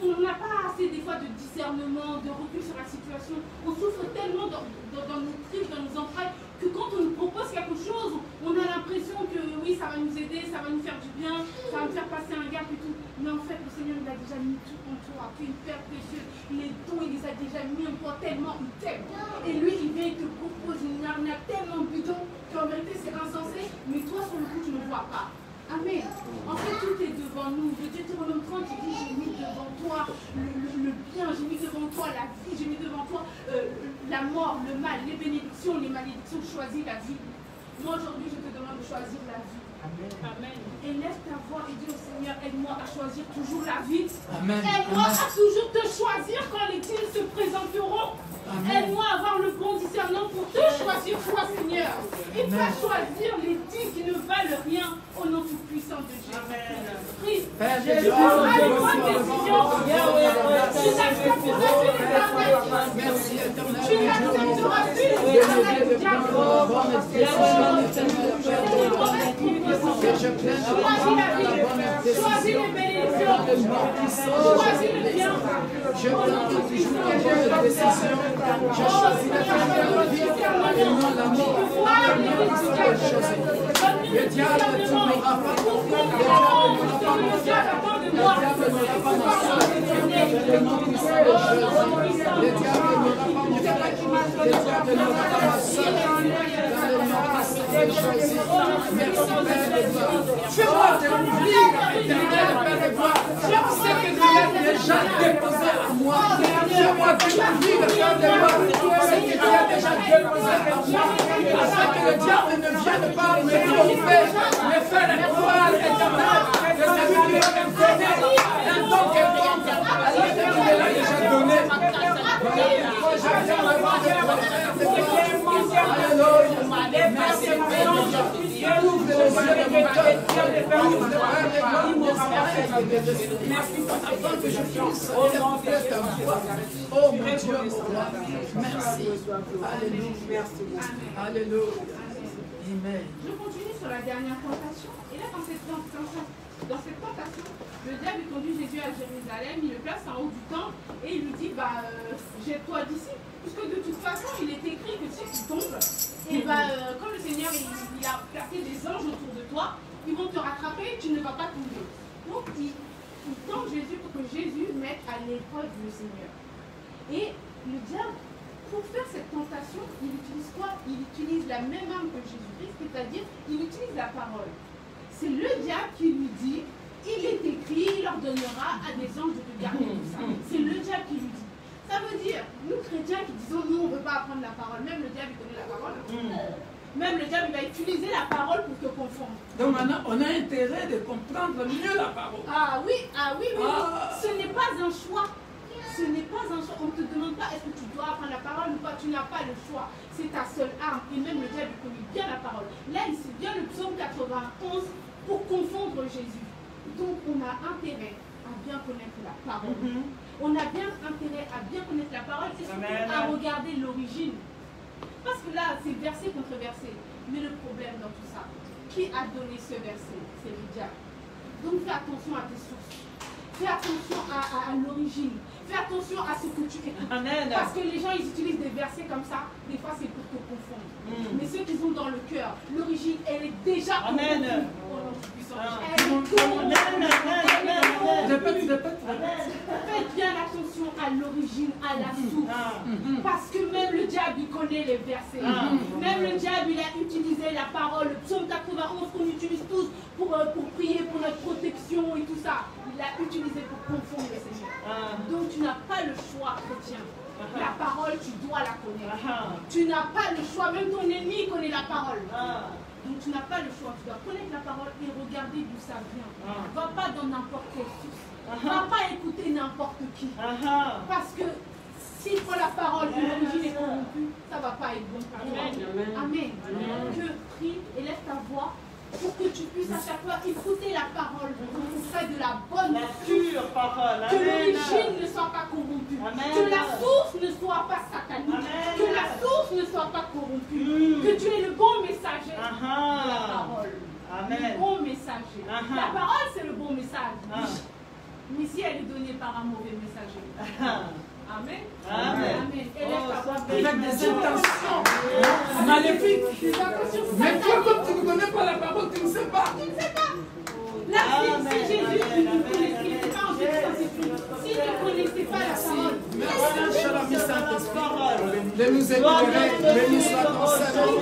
on n'a pas assez des fois de discernement, de recul sur la situation. On souffre tellement dans nos tripes, dans nos entrailles, que quand on nous propose quelque chose, on a l'impression que oui, ça va nous aider, ça va nous faire du bien, ça va nous faire passer un gap et tout. Mais en fait, le Seigneur, il a déjà mis tout en toi. Tu es une pierre précieuse. Les dons, il les a déjà mis en toi tellement il t'aime. Et lui, il vient, il te propose une arnaque tellement bidon qu'en vérité, c'est insensé. Mais toi, sur le coup, tu ne vois pas. Amen. En fait, tout est devant nous. De Deutéronome 30, il dit, j'ai mis devant toi le bien, j'ai mis devant toi la vie, j'ai mis devant toi la mort, le mal, les bénédictions, les malédictions. Choisis la vie. Moi, aujourd'hui, je te demande de choisir la vie. Amen. Et lève ta voix et dis au Seigneur, aide-moi à choisir toujours la vie. Aide-moi à toujours te choisir quand les deals se présenteront. Aide-moi à avoir le bon discernement pour te choisir toi, Seigneur. Et pas choisir les deals qui ne valent rien au nom tout puissant de Jésus. Prie. Jésus, prends les bonnes décisions. Tu n'accepteras plus les arnaques. Tu n'accepteras plus les arnaques du diable. Choisis la vie, choisis les bénédictions, choisis le bien. Je prends toujours la bonne décision. Je choisis la vie et non la mort. Le diable ne tournera pas. Le diable n'aura pas ma soeur. Le nom puissant de Jésus. Le diable n'aura pas mon frère. Le diable n'aura pas ma soeur. Dans le nom puissant de Jésus. Merci Père de gloire. Je vois te louer, éternel Père de gloire. Je sais que tu l'as déjà déposé en moi. Je vois te louer, Père de gloire. C'est que tu l'as déjà déposé en moi. Afin que le diable ne vienne pas me tromper, me faire la gloire éternelle. Que celui qui va me donner un don quelconque, alors que tu me l'as déjà donné. Voilà pourquoi je viens me voir de toi, Père de gloire. Alléluia. Merci Père de gloire. Ouvre les yeux de mon cœur. Ouvre le Père de gloire. Merci afin que je puisse écouter ta voix. Oh mon Dieu, mon roi. Merci. Alléluia. Alléluia. Amen. Je continue sur la dernière tentation. Et là, dans cette tentation, le diable conduit Jésus à Jérusalem, il le place en haut du temple et il lui dit, jette-toi d'ici. Puisque de toute façon, il est écrit que si tu tombes, et comme le Seigneur il a placé des anges autour de toi, ils vont te rattraper et tu ne vas pas tomber. Donc, il tente Jésus pour que Jésus mette à l'épreuve le Seigneur. Et le diable, pour faire cette tentation, il utilise quoi? Il utilise la même arme que Jésus-Christ, c'est-à-dire, il utilise la parole. C'est le diable qui lui dit, il est écrit, il ordonnera à des anges de te garder tout ça. C'est le diable qui lui dit. Ça veut dire, nous chrétiens qui disons, nous on ne veut pas apprendre la parole, même le diable il connaît la parole. Même le diable il va utiliser la parole pour te confondre. Donc maintenant, on a intérêt de comprendre mieux la parole. Ah oui. Ce n'est pas un choix. Ce n'est pas un choix. On ne te demande pas est-ce que tu dois apprendre la parole ou pas. Tu n'as pas le choix. C'est ta seule arme. Et même le diable connaît bien la parole. Là, il sait bien le psaume 91 pour confondre Jésus. Donc on a intérêt à bien connaître la parole. On a bien intérêt à bien connaître la parole et surtout à regarder l'origine. Parce que là, c'est verset contre verset. Mais le problème dans tout ça, qui a donné ce verset? C'est le diable. Donc fais attention à tes sources. Fais attention à l'origine. Fais attention à ce que tu écoutes. Amen. Parce que les gens, ils utilisent des versets comme ça. Des fois, c'est pour te confondre. Mais ceux qui sont dans le cœur, l'origine, elle est déjà Amen. Faites bien attention à l'origine, à la source. Parce que même le diable, il connaît les versets. Même le diable, il a utilisé la parole. Le psaume 91 qu'on utilise tous pour prier pour notre protection et tout ça. Il l'a utilisé pour confondre le Seigneur. Donc tu n'as pas le choix, chrétien. La parole, tu dois la connaître. Tu n'as pas le choix. Même ton ennemi connaît la parole. Donc tu n'as pas le choix. Tu dois connaître la parole et regarder d'où ça vient. Va pas dans n'importe quelle source. Va pas écouter n'importe qui. Parce que s'il prend la parole et l'origine est corrompue, ça ne va pas être bon pour toi. Amen. Que prie et lève ta voix pour que tu puisses à chaque fois écouter la parole auprès de la bonne pure parole. Que l'origine ne soit pas corrompue. Que la source ne soit pas satanique. Que la source ne soit pas corrompue. Que tu aies le bon messager de la parole. Le bon messager. La parole, c'est le bon message. Mais si elle est donnée par un mauvais messager. Amen. Amen. Avec des intentions maléfiques. Mais toi, comme tu ne connais pas la parole, tu ne sais pas. Tu ne sais pas. Là, si Jésus ne connaissait pas en Jésus, s'il ne connaissait pas la parole. Merci, cher ami Saint-Esprit, de nous éclairer, béni soit ton Saint-Nom.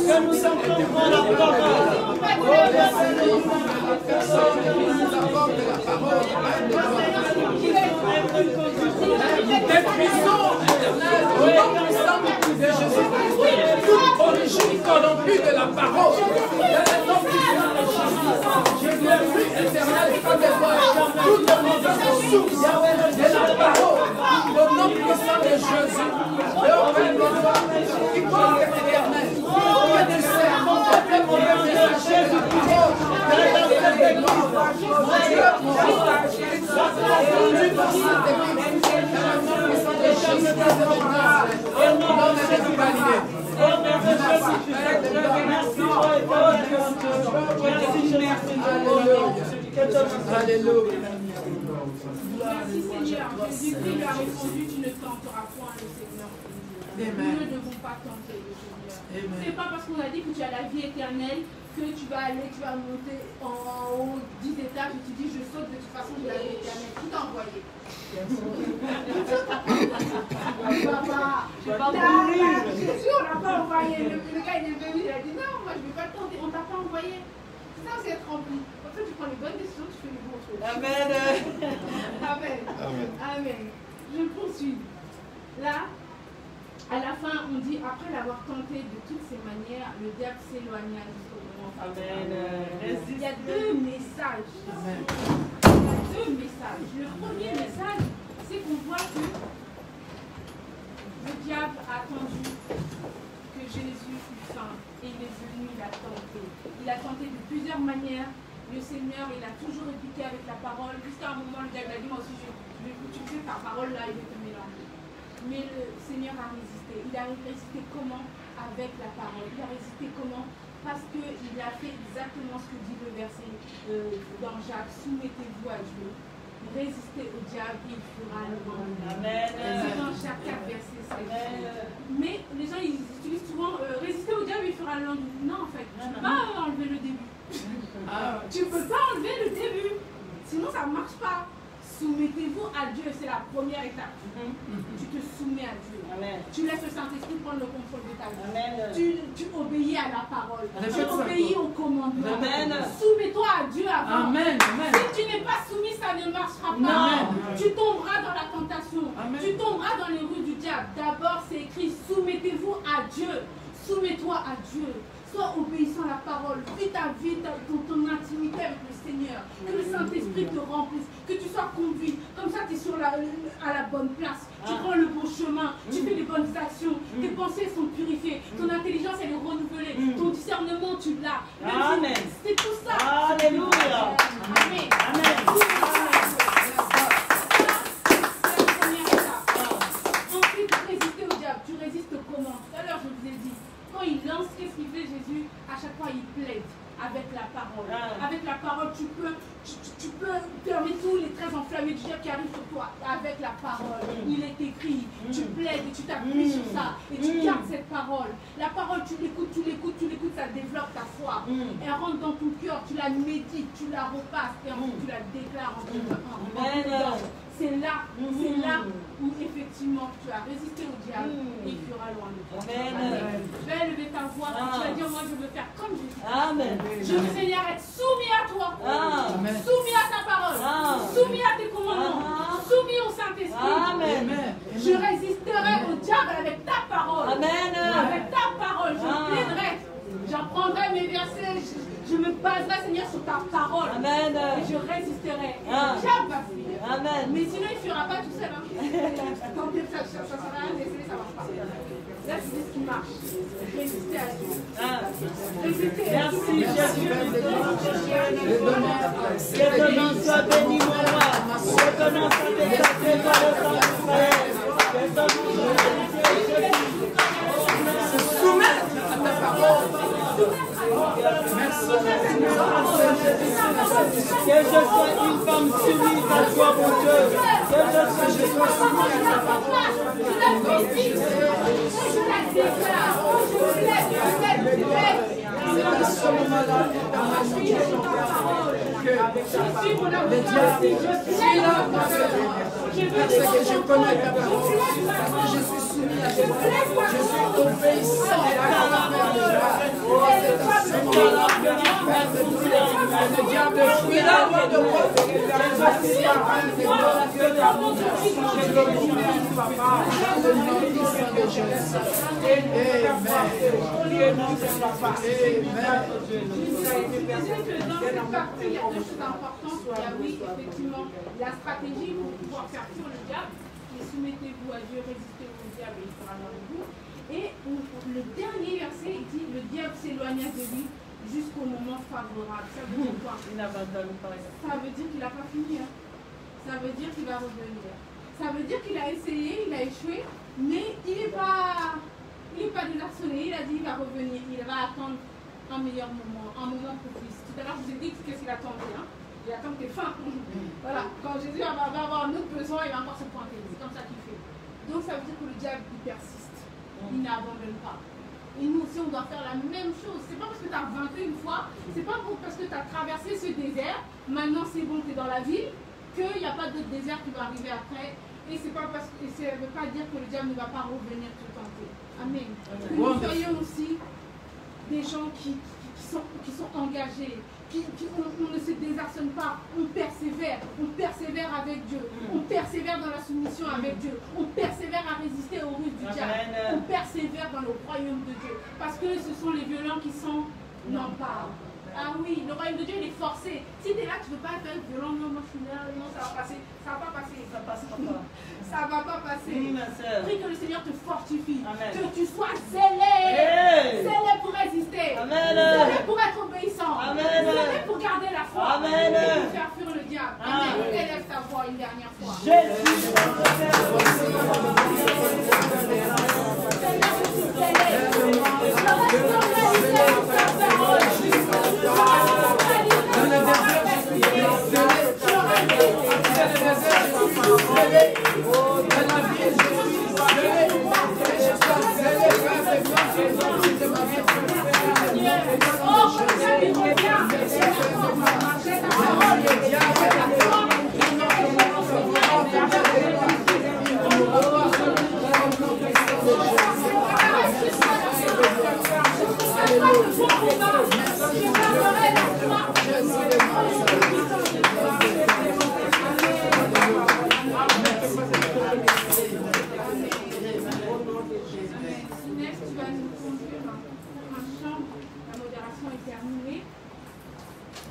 Que nous entendrons la parole. Personne qui nous apporte la parole, détruisons au nom puissant de Jésus-Christ toute origine corrompue de la parole. Dans le nom puissant de Jésus, je glorifie éternel comme des voix, toute mauvaise source de la parole. Au nom puissant de Jésus, et au Père de toi, quiconque est éternel, que tu sais, aucun mauvais messager de la parole. Alléluia. Merci Seigneur. Jésus-Christ lui a répondu, tu ne tenteras point le Seigneur. Nous ne devons pas tenter le Seigneur. C'est pas parce qu'on a dit que tu as la vie éternelle que tu vas aller, tu vas monter en haut 10 étages et tu dis je saute, de toute façon j'ai la vie éternelle. Qui t'a envoyé? Jésus, on n'a pas envoyé. Le gars il est venu, il a dit non, moi je ne vais pas tenter, on ne t'a pas envoyé. C'est ça, c'est être rempli. En fait, tu prends les bonnes décisions, tu fais les bons choses. Amen. Amen. Amen. Je poursuis. Là, à la fin, on dit, après l'avoir tenté de toutes ces manières, le diable s'éloigna jusqu'au moment. Amen. Il y a deux messages. Il y a deux messages. Le premier message, c'est qu'on voit que le diable a attendu que Jésus eut faim. Et il est venu, il a tenté. Il a tenté de plusieurs manières. Le Seigneur, il a toujours répliqué avec la parole. Jusqu'à un moment, le diable a dit, moi aussi, je vais utiliser ta parole là, il va te mélanger. Mais le Seigneur a résisté. Il a résisté comment? Avec la parole. Il a résisté comment? Parce qu'il a fait exactement ce que dit le verset dans Jacques. Soumettez-vous à Dieu. Résistez au diable, il fera le bon. Amen. C'est dans Jacques 4, verset 5. Mais les gens, ils utilisent souvent résister au diable, il fera le bon. Non, en fait, tu ne peux pas enlever le début. Tu ne peux pas enlever le début. Sinon, ça ne marche pas. Soumettez-vous à Dieu, c'est la première étape. Tu te soumets à Dieu. Amen. Tu laisses le Saint-Esprit prendre le contrôle de ta vie. Amen. Tu obéis à la parole. Amen. Tu obéis au commandement. Amen. Soumets-toi à Dieu avant. Amen. Si tu n'es pas soumis, ça ne marchera pas. Amen. Tu tomberas dans la tentation. Amen. Tu tomberas dans les rues du diable. D'abord, c'est écrit, soumettez-vous à Dieu. Soumets-toi à Dieu. Sois obéissant à la parole. Vis ta vie, ton intimité avec le Seigneur. Que le Saint-Esprit te remplisse. Que tu sois conduit. Comme ça, tu es à la bonne place. Tu prends le bon chemin. Tu fais les bonnes actions. Tes pensées sont purifiées. Ton intelligence, elle est renouvelée. discernement, tu l'as. Amen. C'est tout ça. Alléluia. Amen. Amen. Ensuite, résister au diable. Tu résistes comment? Tout à l'heure, je vous ai dit, quand il lance, qu'est-ce qu'il fait Jésus? À chaque fois, il plaide avec la parole. Avec la parole, tu peux fermer tous les traits enflammés du diable qui arrivent sur toi. Avec la parole, il est écrit. Tu plaides et tu t'appuies sur ça. Et tu gardes cette parole. La parole, tu l'écoutes, ça développe ta foi. Elle rentre dans ton cœur, tu la médites, tu la repasses et ensuite tu la déclares en ton C'est là où effectivement tu as résisté au diable et il fera loin de toi. Amen. Tu vas élever ta voix et tu vas dire, moi je veux faire comme Jésus. Amen. Je veux, Seigneur, être soumis à toi. Amen. Soumis à ta parole. Soumis à tes commandements. Soumis au Saint-Esprit. Amen. Je résisterai au diable avec ta parole. Amen. Avec ta parole, je plaiderai. J'en prendrai mes versets. Je me baserai, Seigneur, sur ta parole. Amen. Et je résisterai. Et le diable va fuir. Amen. Mais sinon, il ne fera pas tout seul. Ça ne sert à rien d'essayer, ça ne marche pas. Là, c'est ce qui marche. Résister à Dieu. Résister à Dieu. Merci, Jésus. Que ton nom soit béni, mon roi. Que ton nom soit exalté par le sang d'Israël. Que ton nom soit béni. Se soumettre à ta parole. Merci. Que je sois une femme soumise à toi, mon Dieu. Que je sois soumise à ta parole. C'est à ce moment-là, dans ma vie, que le diable est là pour te bénir. Parce que je connais ta parole. Parce que je suis soumis à toi. Je suis obéissant à la parole de Dieu. C'est à ce moment-là que le diable fuit là loin de moi. Merci à Dieu de l'amour. Je le glorifie, papa. Dans le nom puissant de Jésus. Amen. Dans cette partie, il y a deux choses importantes. Il y a, oui, effectivement, la stratégie pour pouvoir faire fuir le diable. Et soumettez-vous à Dieu, résistez au diable et il sera loin de vous. Et le dernier verset, il dit, le diable s'éloigna de lui jusqu'au moment favorable. Ça veut dire quoi? Ça veut dire qu'il n'a pas fini. Hein. Ça veut dire qu'il va revenir. Ça veut dire qu'il a essayé, il a échoué, mais il n'est pas désarçonné. Il a dit qu'il va revenir, il va attendre un meilleur moment, un moment propice. Tout à l'heure, je vous ai dit qu'est-ce qu'il attendait. Hein? Il attend tes fins. Voilà. Quand Jésus va avoir un autre besoin, il va encore se pointer. C'est comme ça qu'il fait. Donc ça veut dire que le diable, il persiste. Il n'abandonne pas. Et nous aussi, on doit faire la même chose. C'est pas parce que tu as vaincu une fois, c'est pas parce que tu as traversé ce désert, maintenant c'est bon, tu es dans la ville, qu'il n'y a pas d'autre désert qui va arriver après. Et ça ne veut pas dire que le diable ne va pas revenir te tenter. Amen. Que nous soyons aussi des gens qui sont engagés, on ne se désarçonne pas, on persévère avec Dieu, on persévère dans la soumission avec Dieu, on persévère à résister aux ruses du diable, on persévère dans le royaume de Dieu, parce que ce sont les violents qui sont l'emparent. Ah oui, le royaume de Dieu il est forcé. Si tu es là, tu ne veux pas être violent, non, moi je suis là, non, ça va passer, ça va pas passer, ça passera pas. Ça va pas passer. Oui, ma soeur. Prie que le Seigneur te fortifie, Amen. que tu sois zélé, zélé pour résister, Amen. zélé pour être obéissant, Amen. zélé pour garder la foi, Amen. et pour faire fuir le diable. Amen. Amen. Élève ta voix une dernière fois. Jésus.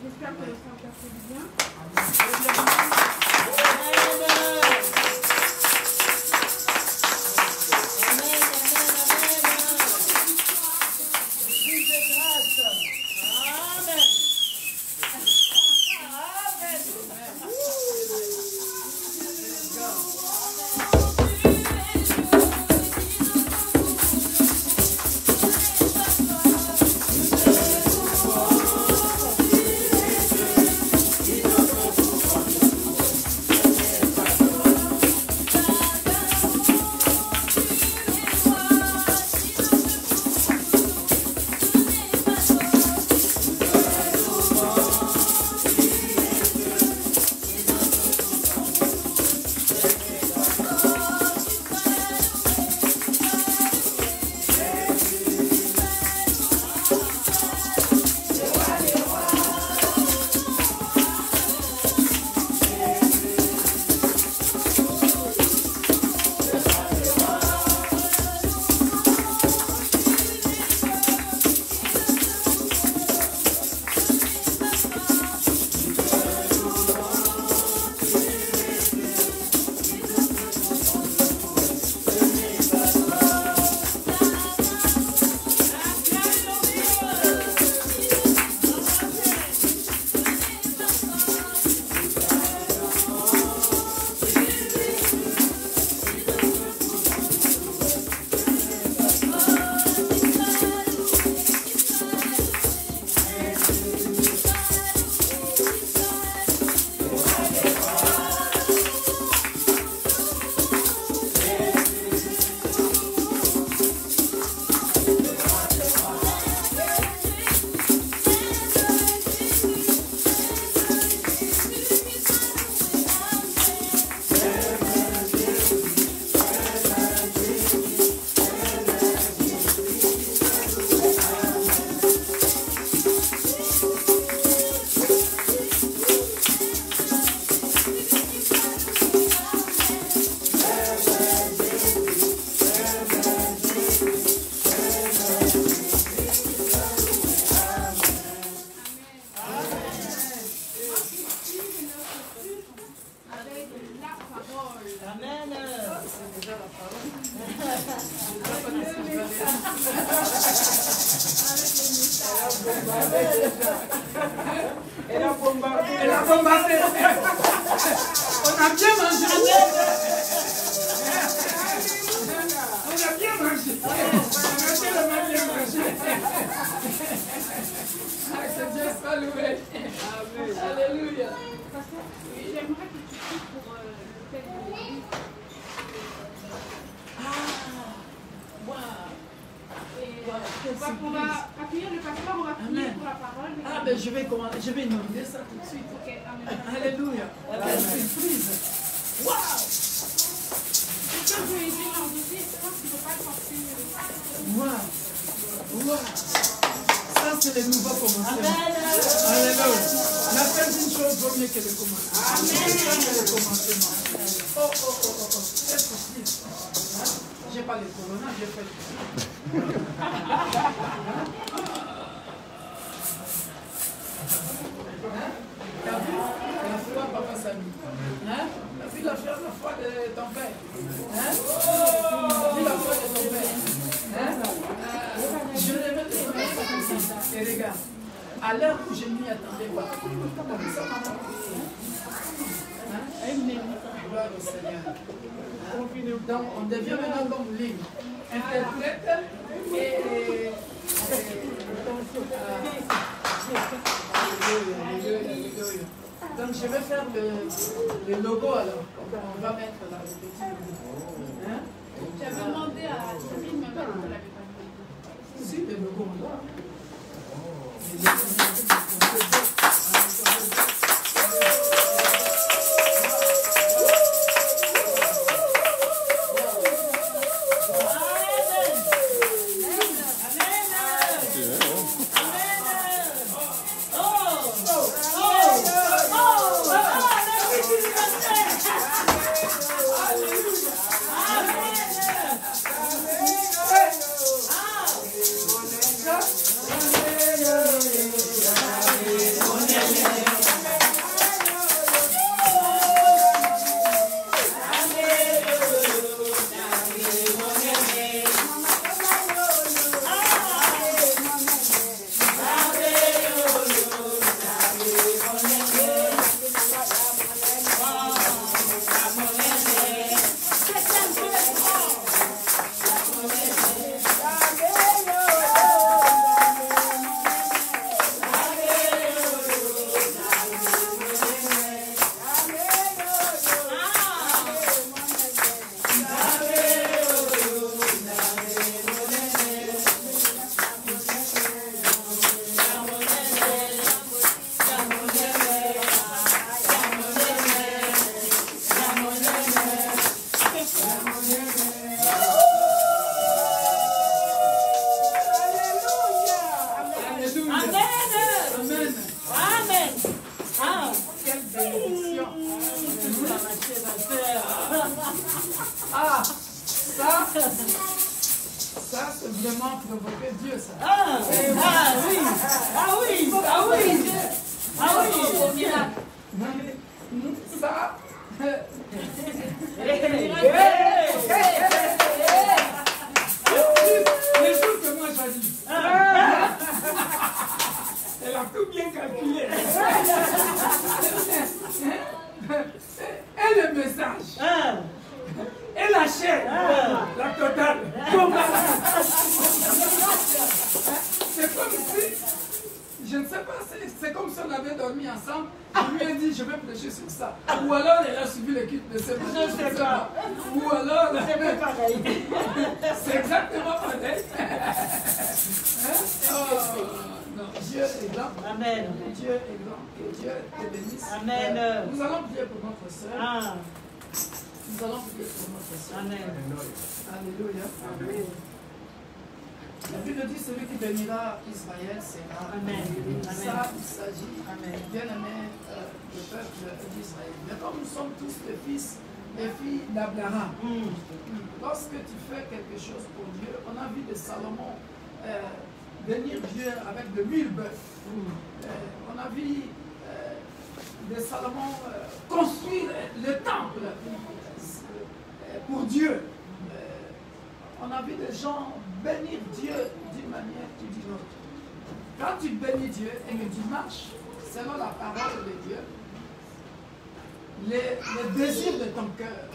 J'espère que le Saint-Père fait du bien. Amen. Elle a bombardé. Elle a bombardé. On a bien mangé. On a bien mangé. On a tellement bien mangé. Ah, que Dieu soit loué. Alléluia. J'aimerais que tu pries pour le fait de l'église. On va accueillir le pasteur, on va prier pour la parole. Ah, ben je vais inaugurer ça tout de suite. Ok, amen. Alléluia. La surprise. Waouh! Est-ce que je vais aider dans le dossier? Je pense qu'il ne faut pas le porter. Waouh! Waouh! Ça, c'est le nouveau commencement. Alléluia. La fin d'une chose vaut mieux que le commencement. Amen. C'est le commencement. Oh. C'est surprise. J'ai pas le corona, j'ai fait le T'as vu la foi, papa Samy? Hein? T'as vu la foi de ton père? Hein? T'as vu la foi de ton père? Hein? Je vais mettre les mains et regarde. À l'heure où je m'y attendais pas. Ça m'a marqué. Gloire au Seigneur. Donc, on devient maintenant comme ligne. Interprète et donc, je vais faire le logo alors. On va mettre là le petit logo. Hein? J'avais demandé à Cyril, mais elle ne l'avait pas fait. Si, le logo, on doit. Ça, c'est vraiment provoquer Dieu, ça. Ah oui. Ça. Les choses que moi j'ai dit. Elle a tout bien calculé. Et le message. Et la chair, la totale. C'est comme si, je ne sais pas, c'est comme si on avait dormi ensemble. Je lui ai dit, je vais prêcher sur ça. Ou alors elle a suivi l'équipe de ce matin. Je ne sais pas. Ou alors, C'est pas pareil. c'est exactement pareil. Oh, non, Dieu est grand. Amen. Dieu est grand. Que Dieu te bénisse. Amen. Nous allons prier pour notre soeur. Nous allons prier pour notre soeur. Amen. Alléluia. La Bible dit celui qui bénira Israël sera. Amen. Ça, il s'agit, bien aimé, du peuple d'Israël. Mais comme nous sommes tous les fils et filles d'Abraham, lorsque tu fais quelque chose pour Dieu, on a vu de Salomon bénir Dieu avec de 1000 bœufs. On a vu de Salomon construire le temple pour Dieu. On a vu des gens bénir Dieu d'une manière ou d'une autre. Quand tu bénis Dieu et que tu marches selon la parole de Dieu, les désirs de ton cœur,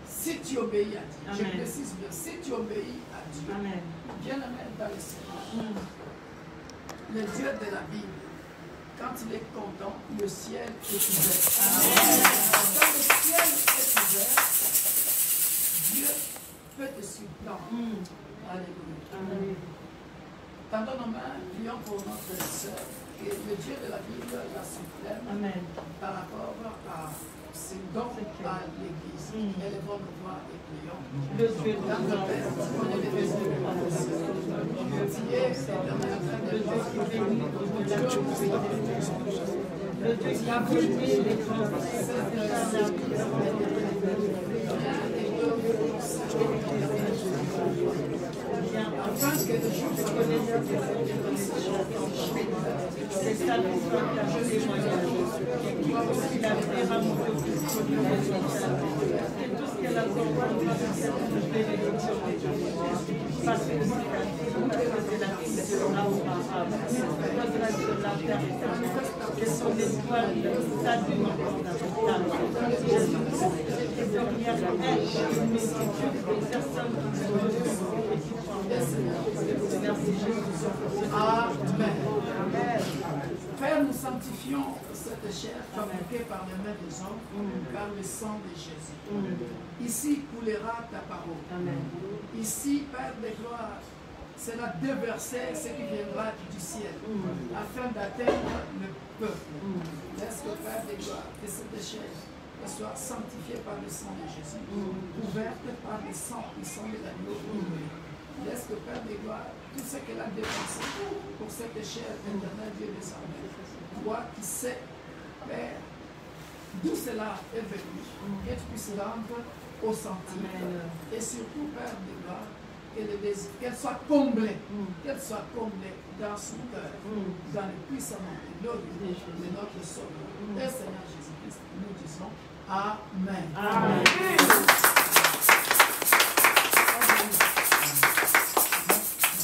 si tu obéis à Dieu, je précise bien, si tu obéis à Dieu, bien-aimé dans le Seigneur, le Dieu de la Bible, quand il est content, le ciel est ouvert. Quand le ciel est ouvert, Dieu peut te surprendre. Alléluia. Tendons nos mains, prions pour notre sœur, que le Dieu de la Bible la supplème par rapport à ses dons à l'Église. Élevons nos voix et prions. Le Dieu de Dans le Père, tu connais les besoins de notre sœur. Tu es éternel, le Dieu qui bénit, le Dieu qui a brûlé les grands afin que le jour de c'est ça le soir de la témoignage. Il a fait ramonter au plus de et tout ce qu'elle a pour moi, de bénédiction parce que c'est la fille de l'Abraham, au-delà de la terre éternelle, que son étoile s'allume encore davantage. Et donc il y a une multitude de personnes qui sont merci Jésus. Amen. Père, nous sanctifions cette chair fabriquée par les mains des hommes, par le sang de Jésus. Ici coulera ta parole. Ici, Père de gloire, c'est la déverser ce qui viendra du ciel, afin d'atteindre le peuple. Laisse le Père de gloire que cette chair soit sanctifiée par le sang de Jésus, ouverte par le sang puissant de l'agneau. Laisse le Père de gloire tout ce qu'elle a dépensé pour cette chair éternelle, Dieu des armées. Toi qui sais, Père, d'où cela est venu, que tu puisses rendre au centime. Et surtout, Père de gloire, qu'elle soit comblée, dans son cœur, dans le puissant nom et glorieux de notre Sauveur, le Seigneur Jésus-Christ. Nous disons Amen. Amen.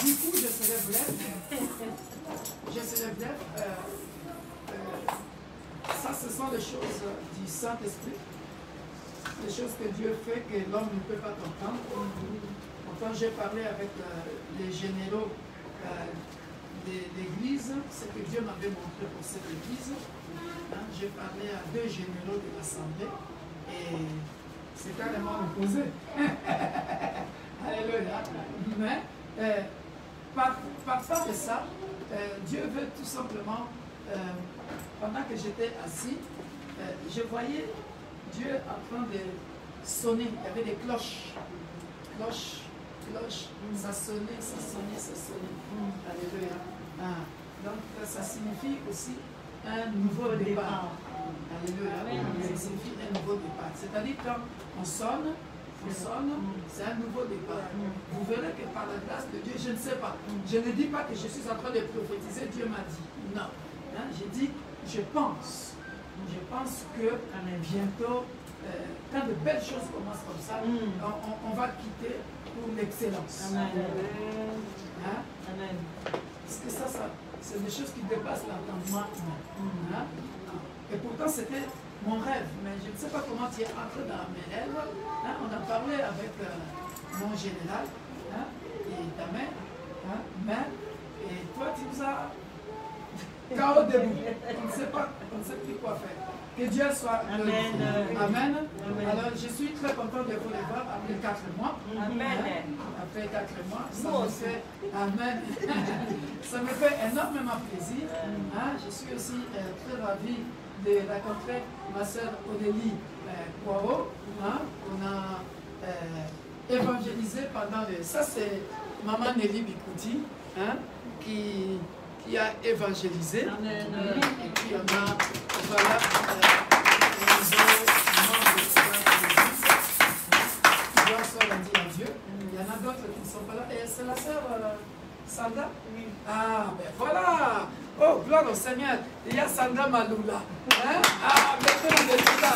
Du coup, je serai bref. Ça, ce sont les choses du Saint-Esprit, les choses que Dieu fait que l'homme ne peut pas comprendre. Quand j'ai parlé avec les généraux de l'Église, ce que Dieu m'avait montré pour cette Église, j'ai parlé à 2 généraux de l'Assemblée et c'est carrément opposé. Alléluia. Mais partant de ça, Dieu veut tout simplement, pendant que j'étais assis, je voyais Dieu en train de sonner. Il y avait des cloches. Ça sonnait. Alléluia. Donc ça signifie aussi un nouveau départ. Alléluia. Ça signifie un nouveau départ. C'est-à-dire quand on sonne, c'est un nouveau départ. Vous verrez que par la grâce de Dieu, je ne sais pas. Je ne dis pas que je suis en train de prophétiser, Dieu m'a dit. Non. J'ai dit, je pense que bientôt, quand de belles choses commencent comme ça, on va quitter pour l'excellence. Amen. Parce que ça c'est des choses qui dépassent l'entendement humain. Et pourtant, c'était mon rêve, mais je ne sais pas comment tu es entré dans mes rêves. On a parlé avec mon général et ta mère, et toi, tu nous as KO debout. On ne sait plus quoi faire. Que Dieu soit Amen. Alors, je suis très content de vous les voir après 4 mois. Amen. Après 4 mois, ça me fait Amen. Ça me fait énormément plaisir. Je suis aussi très ravie de rencontrer ma soeur Odélie Poirot. On a évangélisé pendant le... Ça, c'est Maman Nelly Bikouti qui a évangélisé. Amen. Et puis on a, voilà, Dieu. Il y en a d'autres qui ne sont pas là. Et c'est la sœur Sandra? Oui. Ah, ben voilà. Oh, gloire au Seigneur. Il y a Sandra Maloula. Mettez-le de là.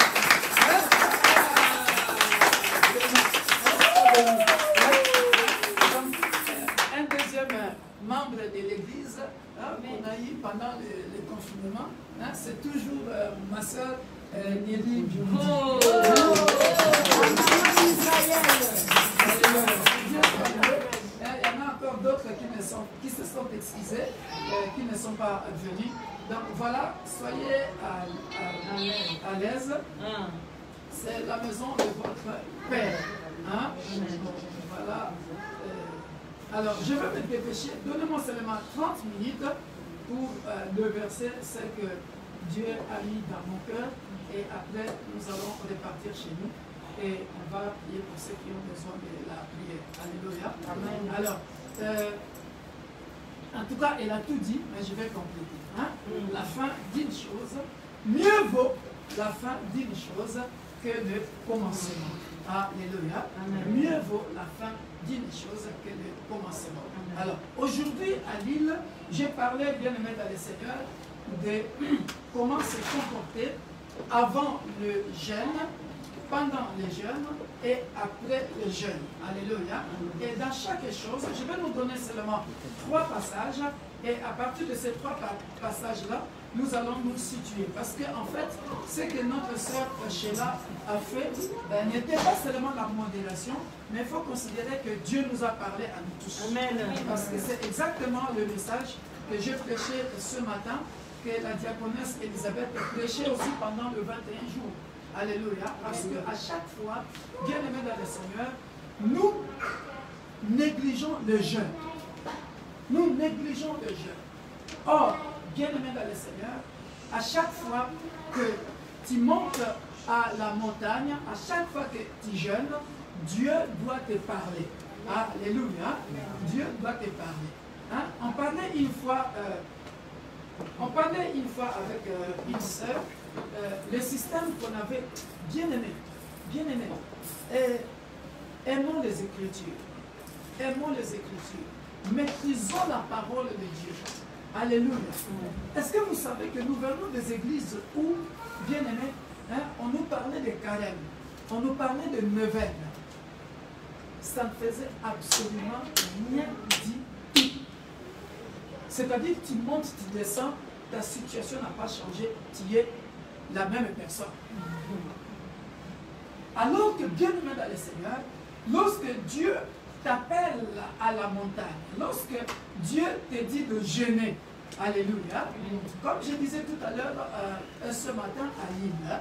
membres de l'Église qu'on a eu pendant le confinement. Hein, c'est toujours ma soeur Nelly Bioudi. Il y en a encore d'autres qui se sont excusés, qui ne sont pas venus. Donc voilà, soyez à l'aise. C'est la maison de votre Père. Hein? Voilà. Alors, je vais me dépêcher. Donnez-moi seulement 30 minutes pour le verset, c'est que Dieu a mis dans mon cœur. Et après, nous allons repartir chez nous. Et on va prier pour ceux qui ont besoin de la prière. Alléluia. Amen. Alors, en tout cas, elle a tout dit, mais je vais compléter. Hein? La fin d'une chose, mieux vaut la fin d'une chose que le commencement. Alléluia. Amen. Mieux vaut la fin d'une chose que le commencement. Amen. Alors, aujourd'hui, à Lille, j'ai parlé, bien-aimé dans le Seigneur, de comment se comporter avant le jeûne, pendant le jeûne et après le jeûne. Alléluia. Et dans chaque chose, je vais nous donner seulement 3 passages. Et à partir de ces 3 passages-là, nous allons nous situer. Parce qu'en fait, ce que notre sœur Sheila a fait n'était pas seulement la modération, mais il faut considérer que Dieu nous a parlé à nous tous. Amen. Parce que c'est exactement le message que j'ai prêché ce matin, que la diaconesse Elisabeth prêchait aussi pendant le 21 jours. Alléluia. Parce qu'à chaque fois, bien aimé dans le Seigneur, nous négligeons le jeûne. Nous négligeons le jeûne. Or, bien aimé dans le Seigneur, à chaque fois que tu montes à la montagne, à chaque fois que tu jeûnes, Dieu doit te parler. Alléluia. Dieu doit te parler. Hein? On parlait une fois avec une sœur, le système qu'on avait bien aimé. Aimons les Écritures. Aimons les Écritures. Maîtrisons la parole de Dieu. Alléluia. Est-ce que vous savez que nous venons des églises où, bien aimés, hein, on nous parlait de carême, on nous parlait de neuvaine. Ça ne faisait absolument rien du tout. C'est-à-dire que tu montes, tu descends, ta situation n'a pas changé, tu es la même personne. Alors que, bien aimé dans le Seigneur, lorsque Dieu t'appelle à la montagne, lorsque Dieu te dit de jeûner, alléluia, comme je disais tout à l'heure ce matin à Lille,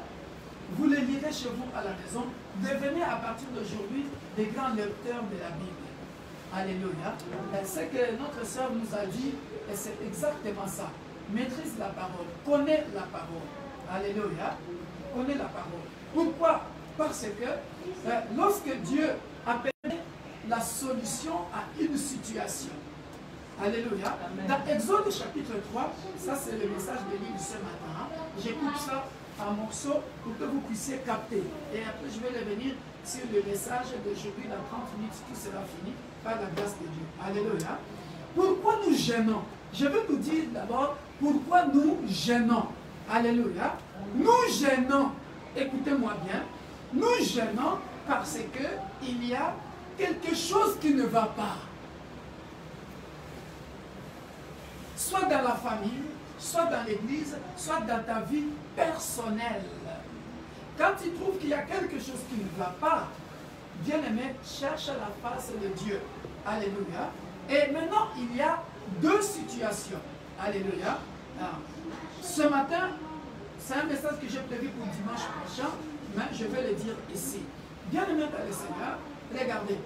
vous le lirez chez vous à la maison, devenez à partir d'aujourd'hui des grands lecteurs de la Bible. Alléluia. Ce que notre sœur nous a dit, et c'est exactement ça. Maîtrise la parole, connais la parole. Alléluia. Connais la parole. Pourquoi? Parce que lorsque Dieu appelle la solution à une situation. Alléluia. Dans Exode chapitre 3, ça c'est le message de l'île ce matin. J'écoute ça en morceaux pour que vous puissiez capter. Et après je vais revenir sur le message d'aujourd'hui dans 30 minutes, tout sera fini par la grâce de Dieu. Alléluia. Pourquoi nous gênons? Je vais vous dire d'abord pourquoi nous gênons. Alléluia. Nous gênons, écoutez-moi bien, nous gênons parce qu'il y a quelque chose qui ne va pas. Soit dans la famille, soit dans l'église, soit dans ta vie personnelle. Quand tu trouves qu'il y a quelque chose qui ne va pas, bien-aimé, cherche la face de Dieu. Alléluia. Et maintenant, il y a 2 situations. Alléluia. Alors, ce matin, c'est un message que j'ai prévu pour dimanche prochain, mais je vais le dire ici. Bien-aimé dans le Seigneur, regardez.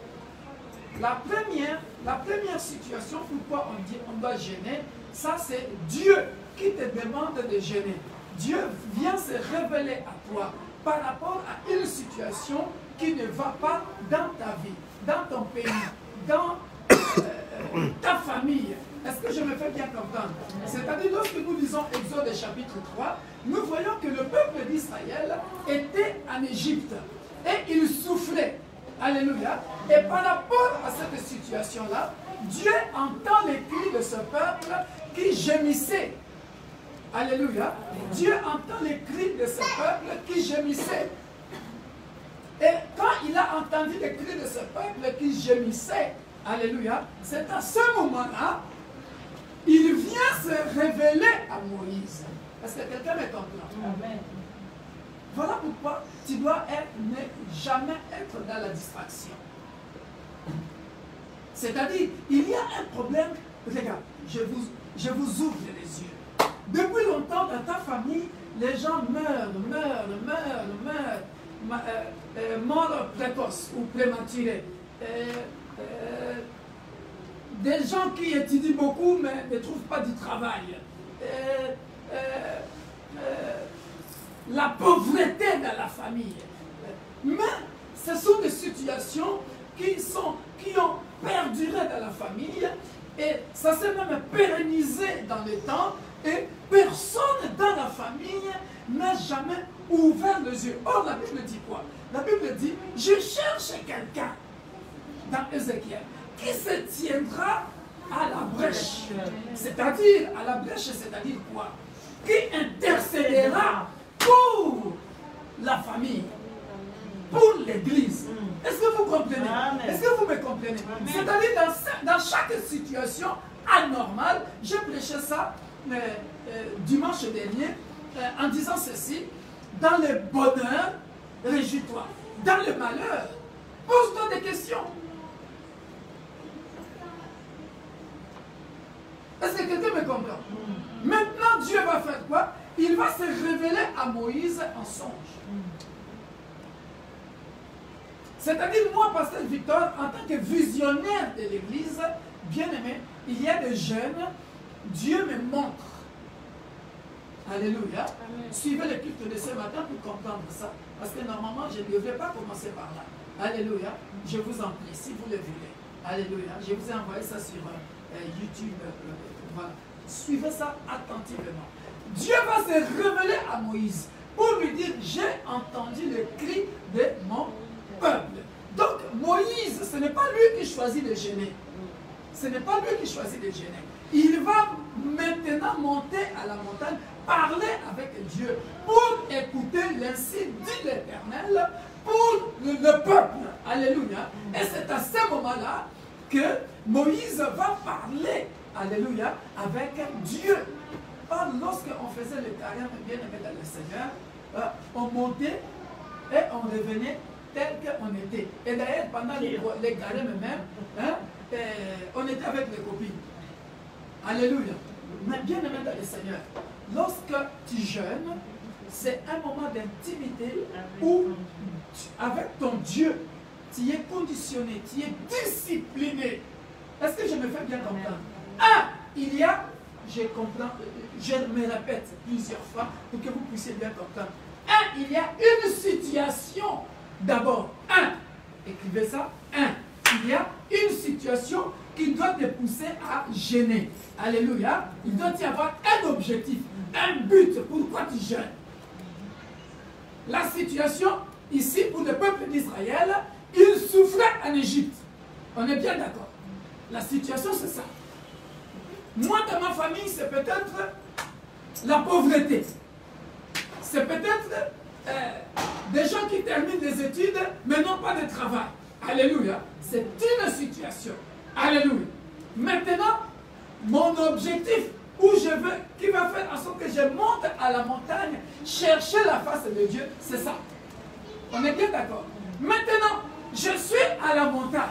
La première situation, pourquoi on dit on doit jeûner, ça c'est Dieu qui te demande de jeûner. Dieu vient se révéler à toi par rapport à une situation qui ne va pas dans ta vie, dans ton pays, dans ta famille. Est-ce que je me fais bien comprendre? C'est-à-dire, lorsque nous lisons Exode chapitre 3, nous voyons que le peuple d'Israël était en Égypte et il souffrait. Alléluia. Et par rapport à cette situation-là, Dieu entend les cris de ce peuple qui gémissait. Alléluia. Dieu entend les cris de ce peuple qui gémissait. Et quand il a entendu les cris de ce peuple qui gémissait, alléluia, c'est à ce moment-là vient se révéler à Moïse. Est-ce que quelqu'un me comprend? Amen. Voilà pourquoi tu dois ne jamais être dans la distraction. C'est-à-dire, il y a un problème. Regarde, je vous ouvre les yeux. Depuis longtemps, dans ta famille, les gens meurent, mort précoce ou prématurée. Des gens qui étudient beaucoup mais ne trouvent pas du travail. La pauvreté dans la famille. Mais ce sont des situations qui ont perduré dans la famille et ça s'est même pérennisé dans le temps et personne dans la famille n'a jamais ouvert les yeux. Or, la Bible dit quoi? La Bible dit, je cherche quelqu'un dans Ézéchiel qui se tiendra à la brèche. C'est-à-dire, à la brèche, c'est-à-dire quoi? Qui intercédera pour la famille, pour l'Église. Est-ce que vous comprenez? Est-ce que vous me comprenez? C'est-à-dire, dans chaque situation anormale, j'ai prêché ça dimanche dernier en disant ceci, dans le bonheur, réjouis-toi. Dans le malheur, pose-toi des questions. Est-ce que quelqu'un me comprend? Maintenant, Dieu va faire quoi? Il va se révéler à Moïse en songe. C'est-à-dire, moi, Pasteur Victor, en tant que visionnaire de l'Église, bien aimé, il y a des jeunes, Dieu me montre. Alléluia. Amen. Suivez le culte de ce matin pour comprendre ça. Parce que normalement, je ne devrais pas commencer par là. Alléluia. Je vous en prie, si vous le voulez. Alléluia. Je vous ai envoyé ça sur YouTube. Voilà. Suivez ça attentivement. Dieu va se révéler à Moïse pour lui dire, j'ai entendu le cri de mon peuple. Donc Moïse, ce n'est pas lui qui choisit de gêner. Ce n'est pas lui qui choisit de gêner. Il va maintenant monter à la montagne, parler avec Dieu pour écouter l'ainsi dit l'Éternel pour le peuple. Alléluia. Et c'est à ce moment-là que Moïse va parler, alléluia, avec Dieu. Or, lorsqu'on faisait le carême bien aimé dans le Seigneur, on montait et on revenait tel qu'on était. Et d'ailleurs, pendant les carêmes même, on était avec les copines. Alléluia. Mais bien aimé dans le Seigneur, lorsque tu jeûnes, c'est un moment d'intimité où, avec ton Dieu, tu es conditionné, tu es discipliné. Est-ce que je me fais bien comprendre? Il y a, je comprends, je me répète plusieurs fois pour que vous puissiez bien comprendre. Il y a une situation d'abord. Écrivez ça. Il y a une situation qui doit te pousser à gêner. Alléluia. Il doit y avoir un objectif, un but. Pourquoi tu gênes? La situation ici pour le peuple d'Israël, il souffrait en Égypte. On est bien d'accord. La situation c'est ça. Moi dans ma famille c'est peut-être la pauvreté. C'est peut-être des gens qui terminent des études mais n'ont pas de travail. Alléluia. C'est une situation. Alléluia. Maintenant, mon objectif où je veux, qui va faire en sorte que je monte à la montagne, chercher la face de Dieu, c'est ça. On est bien d'accord. Maintenant, je suis à la montagne.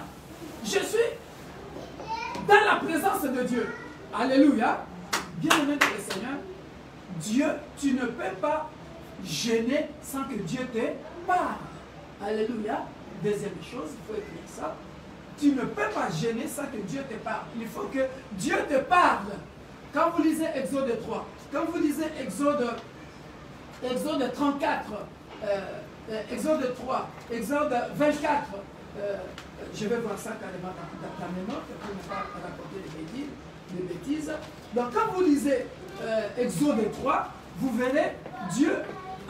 Je suis dans la présence de Dieu. Alléluia. Bien-aimé de le Seigneur, Dieu, tu ne peux pas gêner sans que Dieu te parle. Alléluia. Deuxième chose, il faut écrire ça. Tu ne peux pas gêner sans que Dieu te parle. Il faut que Dieu te parle. Quand vous lisez Exode 3, quand vous lisez Exode 34, Exode 3, Exode 24, je vais voir ça carrément dans mes notes pour ne pas raconter des bêtises. Donc quand vous lisez Exode 3, vous verrez Dieu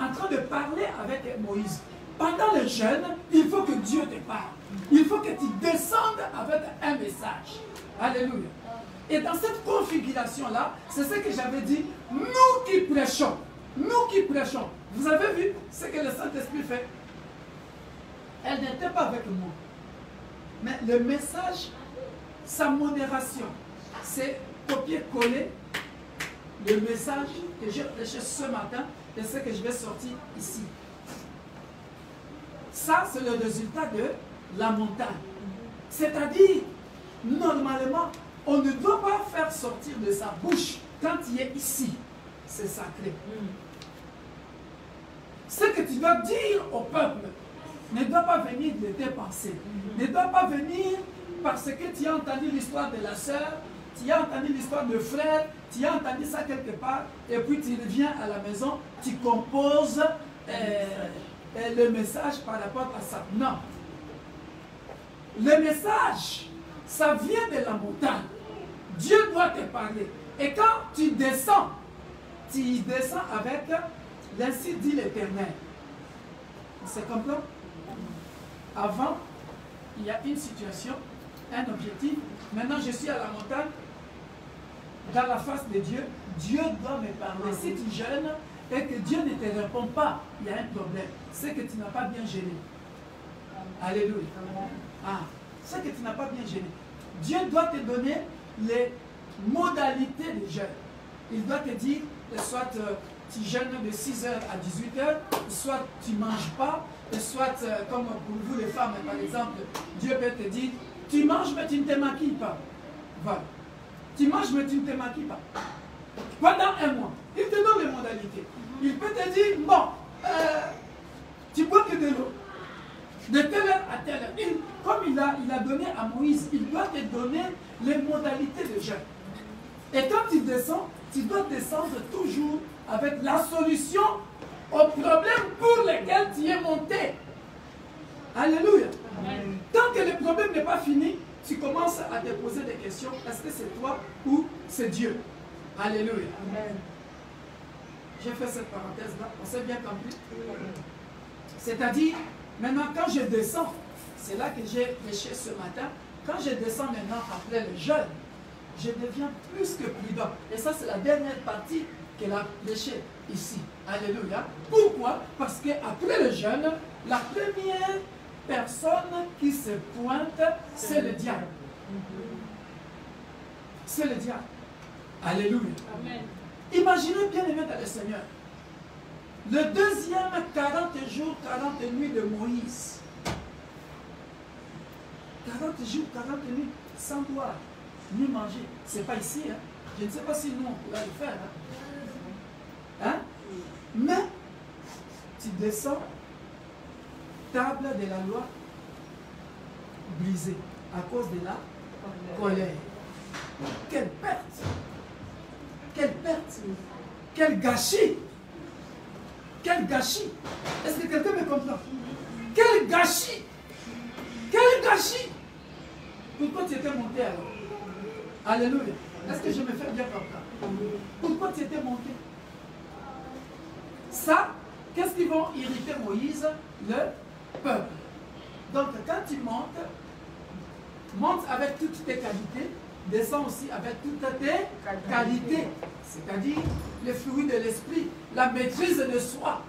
en train de parler avec Moïse. Pendant le jeûne, il faut que Dieu te parle. Il faut que tu descendes avec un message. Alléluia. Et dans cette configuration-là, c'est ce que j'avais dit, nous qui prêchons, vous avez vu ce que le Saint-Esprit fait? Elle n'était pas avec moi. Mais le message, sa modération, c'est copier-coller le message que j'ai prêché ce matin et ce que je vais sortir ici. Ça, c'est le résultat de la montagne. C'est-à-dire, normalement, on ne doit pas faire sortir de sa bouche quand il est ici. C'est sacré. Ce que tu dois dire au peuple ne doit pas venir de tes pensées. Ne doit pas venir parce que tu as entendu l'histoire de la sœur, tu as entendu l'histoire de frère, tu as entendu ça quelque part, et puis tu reviens à la maison, tu composes le message par rapport à ça. Non. Le message, ça vient de la montagne. Dieu doit te parler. Et quand tu descends avec l'ainsi dit l'Éternel. C'est comme ça. Avant, il y a une situation, un objectif. Maintenant, je suis à la montagne, dans la face de Dieu. Dieu doit me parler. Si tu jeûnes et que Dieu ne te répond pas, il y a un problème. C'est que tu n'as pas bien jeûné. Alléluia. Ah, c'est que tu n'as pas bien jeûné. Dieu doit te donner les modalités de jeûne. Il doit te dire, soit tu jeûnes de 6h à 18h, soit tu ne manges pas, soit comme pour vous les femmes, par exemple, Dieu peut te dire, tu manges mais tu ne te maquilles pas. Voilà. Tu manges mais tu ne te maquilles pas. Pendant un mois, il te donne les modalités. Il peut te dire, bon, tu bois que de l'eau. De telle heure à telle heure. Comme il a donné à Moïse, il doit te donner les modalités de jeûne. Et quand tu descends, tu dois descendre toujours avec la solution aux problèmes pour lesquels tu es monté. Alléluia. Amen. Tant que le problème n'est pas fini, tu commences à te poser des questions. Est-ce que c'est toi ou c'est Dieu? Alléluia. Amen. J'ai fait cette parenthèse-là. On s'est bien compris. C'est-à-dire, maintenant, quand je descends, c'est là que j'ai prêché ce matin, quand je descends maintenant après le jeûne, je deviens plus que prudent. Et ça, c'est la dernière partie qu'elle a prêchée ici. Alléluia. Pourquoi? Parce qu'après le jeûne, la première personne qui se pointe, c'est le diable. C'est le diable. Alléluia. Amen. Imaginez bien aimé dans le Seigneur. Le deuxième 40 jours, 40 nuits de Moïse. 40 jours, 40 nuits, sans boire, ni manger. Ce n'est pas ici. Hein? Je ne sais pas si nous, on pourrait le faire. Hein? Hein? Mais, tu descends, table de la loi brisée à cause de la colère. Quelle perte! Quelle perte! Quel gâchis! Quel gâchis! Est-ce que quelqu'un me comprend? Quel gâchis! Quel gâchis! Pourquoi tu étais monté alors? Alléluia! Est-ce que je me fais bien comprendre? Pourquoi tu étais monté? Ça, qu'est-ce qui va irriter Moïse? Le peuple. Donc quand tu montes, monte avec toutes tes qualités, descends aussi avec toutes tes qualités. C'est-à-dire le fruit de l'esprit, la maîtrise de soi.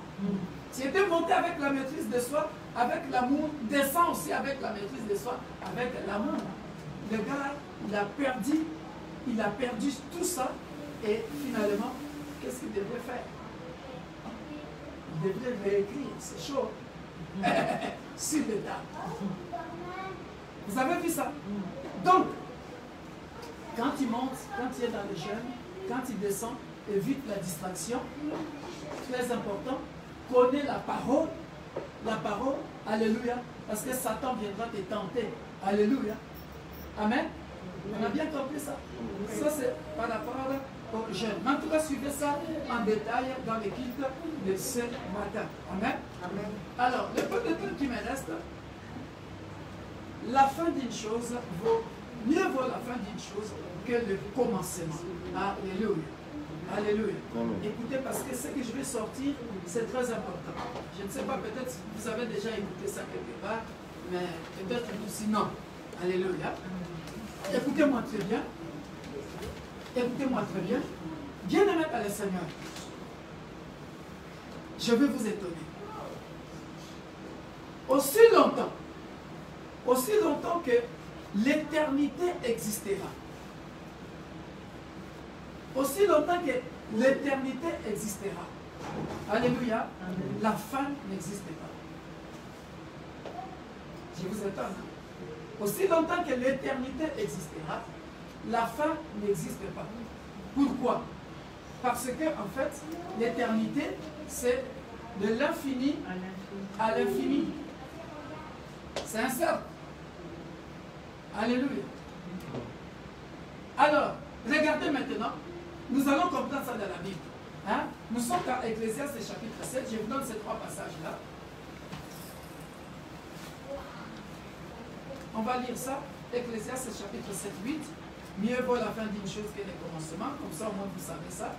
Tu étais monté avec la maîtrise de soi, avec l'amour, descends aussi avec la maîtrise de soi, avec l'amour. Le gars, il a perdu tout ça, et finalement, qu'est-ce qu'il devrait faire? Il devrait réécrire, c'est chaud. Sur le tas. Vous avez vu ça? Donc, quand il monte, quand il est dans le jeûne, quand il descend, évite la distraction. Très important. Connais la parole. La parole, alléluia. Parce que Satan viendra te tenter. Alléluia. Amen. On a bien compris ça. Ça, c'est par rapport au jeûne. Mais en tout cas, suivez ça en détail dans les cultes de ce matin. Amen. Amen. Alors, le peu de temps qui me reste, la fin d'une chose mieux vaut la fin d'une chose que le commencement. Alléluia. Alléluia. Écoutez, parce que ce que je vais sortir, c'est très important. Je ne sais pas, peut-être vous avez déjà écouté ça quelque part, mais peut-être aussi non. Alléluia. Écoutez-moi très bien. Écoutez-moi très bien. Bien-aimé par le Seigneur, je vais vous étonner. Aussi longtemps que l'éternité existera, aussi longtemps que l'éternité existera. Alléluia. La fin n'existe pas. Je vous étonne. Aussi longtemps que l'éternité existera, la fin n'existe pas. Pourquoi? Parce que, en fait, l'éternité, c'est de l'infini à l'infini. C'est un cercle. Alléluia. Alors, regardez maintenant. Nous allons comprendre ça dans la Bible. Hein? Nous sommes dans Ecclésiaste chapitre 7. Je vous donne ces 3 passages-là. On va lire ça. Ecclésiaste chapitre 7, 8. Mieux vaut la fin d'une chose que le commencement. Comme ça, au moins, vous savez ça.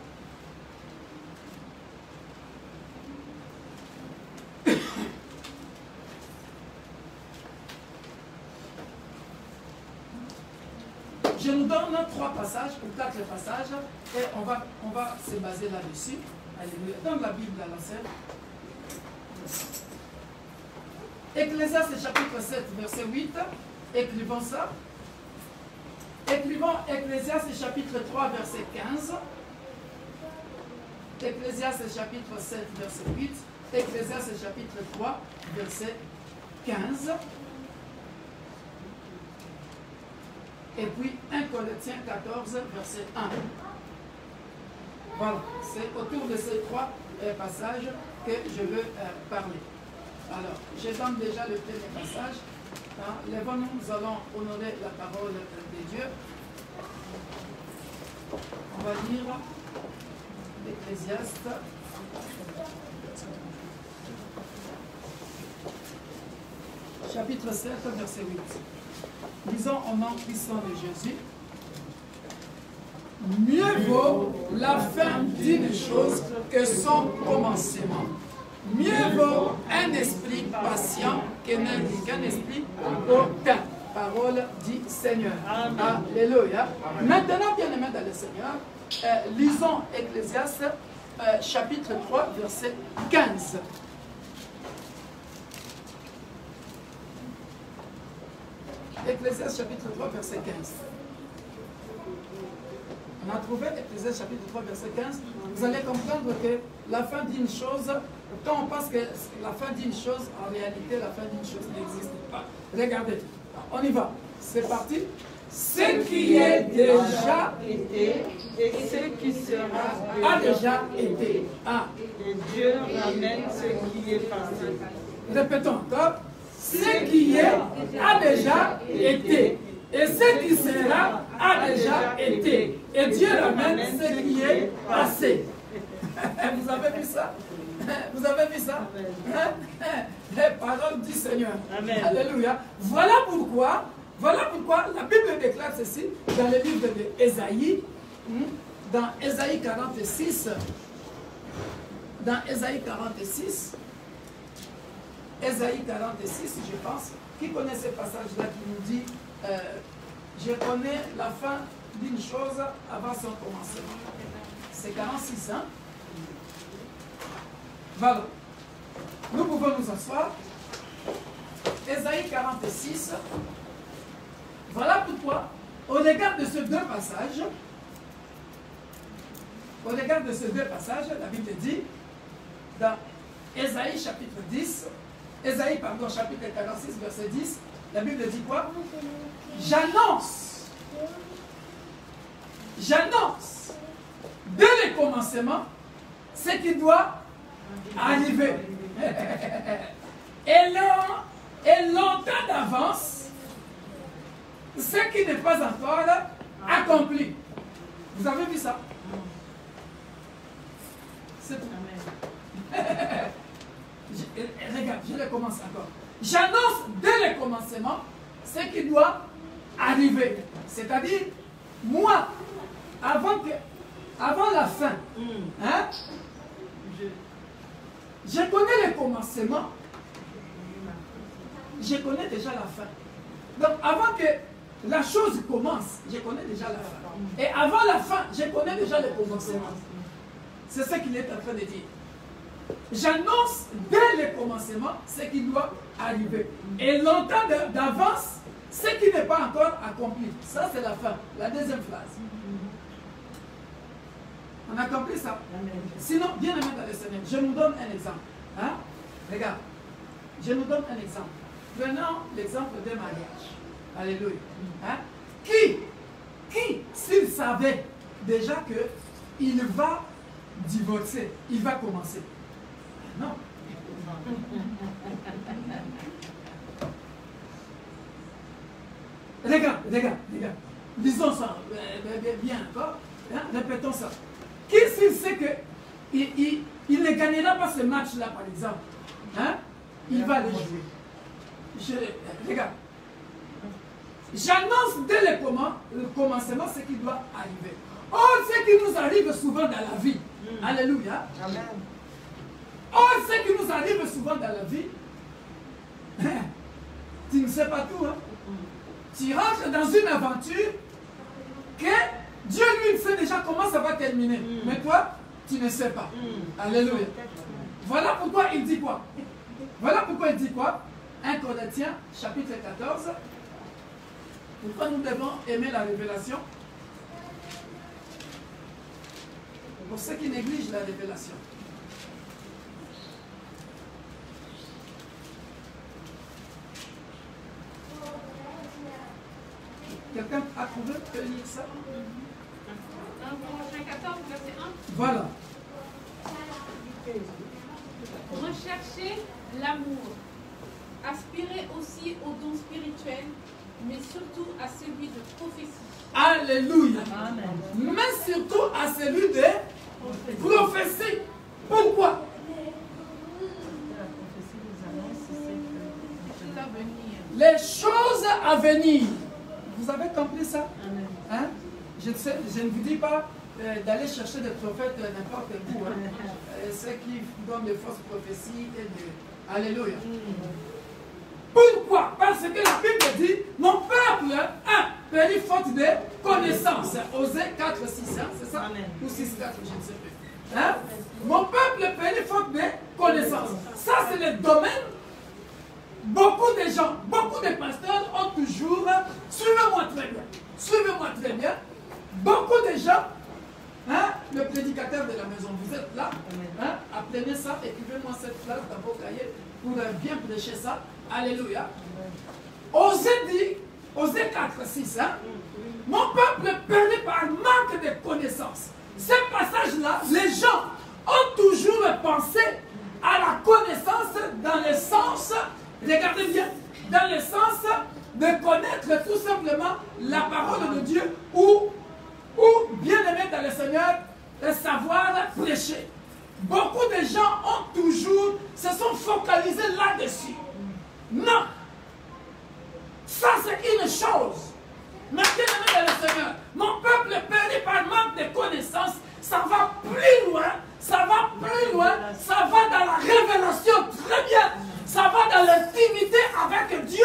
Je nous donne 3 passages ou 4 passages et on va se baser là-dessus. Alléluia. Dans la Bible à l'ancienne. Ecclésiaste chapitre 7, verset 8. Écrivons ça. Écrivons Ecclésiaste chapitre 3, verset 15. Ecclésiaste chapitre 7, verset 8. Ecclésiaste chapitre 3, verset 15. Et puis 1 Corinthiens 14, verset 1. Voilà, c'est autour de ces 3 passages que je veux parler. Alors, je donne déjà le premier passage. Hein, lèvons-nous, nous allons honorer la parole de Dieu. On va lire Ecclésiaste. Chapitre 7, verset 8. Lisons au nom puissant de Jésus. Mieux vaut la fin d'une chose que son commencement. Mieux vaut un esprit patient qu'un esprit hautain. Parole dit Seigneur. Amen. Alléluia. Maintenant, bien-aimés dans le Seigneur, lisons Ecclésiaste chapitre 3, verset 15. Ecclésiaste chapitre 3, verset 15. On a trouvé Ecclésiaste chapitre 3, verset 15. Vous allez comprendre que la fin d'une chose, quand on pense que la fin d'une chose, en réalité, la fin d'une chose n'existe pas. Regardez, on y va. C'est parti. Ce qui est déjà été et ce qui sera a déjà été. Ah. Et Dieu ramène ce qui est passé. Répétons encore. Ce qui est a déjà été. Et ce qui sera a déjà été. Et Dieu ramène ce qui est passé. Vous avez vu ça? Vous avez vu ça? Les paroles du Seigneur. Amen. Alléluia. Voilà pourquoi la Bible déclare ceci dans le livre d'Ésaïe, dans Ésaïe 46. Dans Ésaïe 46. Ésaïe 46, je pense. Qui connaît ce passage-là qui nous dit je connais la fin d'une chose avant son commencement. C'est 46, hein? Voilà. Nous pouvons nous asseoir. Ésaïe 46. Voilà pourquoi, au regard de ces 2 passages, la Bible dit, dans Ésaïe chapitre 10, chapitre 46, verset 10, la Bible dit quoi? J'annonce, dès le commencement, ce qui doit arriver. Et longtemps d'avance, ce qui n'est pas encore accompli. Vous avez vu ça? C'est tout. Regarde, je recommence encore. J'annonce dès le commencement ce qui doit arriver. C'est-à-dire, moi, avant la fin, hein, je connais le commencement, je connais déjà la fin. Donc, avant que la chose commence, je connais déjà la fin. Et avant la fin, je connais déjà le commencement. C'est ce qu'il est en train de dire. J'annonce dès le commencement ce qui doit arriver. Et longtemps d'avance, ce qui n'est pas encore accompli. Ça, c'est la fin. La deuxième phrase. On a compris ça? Sinon, bien aimé dans le Seigneur, je nous donne un exemple. Hein? Regarde, je nous donne un exemple. Prenons l'exemple d'un mariage. Alléluia. Hein? Qui, s'il savait déjà qu'il va divorcer, il va commencer? Non. Regarde. Disons ça, bien encore. Hein? Répétons ça. Qui s'il sait qu'il ne gagnera pas ce match-là, par exemple, hein? Il va le jouer. Regarde. J'annonce dès le commencement ce qui doit arriver. Or, ce qui nous arrive souvent dans la vie. Alléluia. Amen. Or, ce qui nous arrive souvent dans la vie, tu ne sais pas tout. Hein? Tu rentres dans une aventure que Dieu lui sait déjà comment ça va terminer. Mais toi, tu ne sais pas. Alléluia. Voilà pourquoi il dit quoi? 1 Corinthiens, chapitre 14. Pourquoi nous devons aimer la révélation? Pour ceux qui négligent la révélation. Quelqu'un a trouvé? Peut lire ça? 1 Corinthiens 14, verset 1. Voilà. Recherchez l'amour. Aspirez aussi aux dons spirituels, mais surtout à celui de prophétie. Alléluia. Amen. Mais surtout à celui de prophétie. Pourquoi? Les choses à venir. Vous avez compris ça? Hein? Je ne vous dis pas d'aller chercher des prophètes n'importe où. Hein? Ceux qui donnent de fausses prophéties et de... Alléluia. Pourquoi? Parce que la Bible dit, mon peuple périt faute de connaissances. Osée 4, 6, hein? C'est ça? Amen. Ou 6, 4, je ne sais plus. Hein? Mon peuple périt faute de connaissances. Ça, c'est le domaine. Beaucoup de gens, beaucoup de pasteurs ont toujours, suivez-moi très bien, beaucoup de gens, hein, le prédicateur de la maison, vous êtes là, hein, apprenez ça, écrivez-moi cette phrase dans vos cahiers pour bien prêcher ça, alléluia. Osée 4, 6, hein, mon peuple périt par manque de connaissances. Ce passage-là, les gens ont toujours pensé à la connaissance dans le sens... Regardez bien, dans le sens de connaître tout simplement la parole de Dieu ou bien aimé dans le Seigneur, de savoir prêcher. Beaucoup de gens se sont focalisés là-dessus. Non! Ça c'est une chose. Mais bien aimé dans le Seigneur, mon peuple périt par manque de connaissances, ça va plus loin, ça va dans la révélation très bien. Ça va dans l'intimité avec Dieu.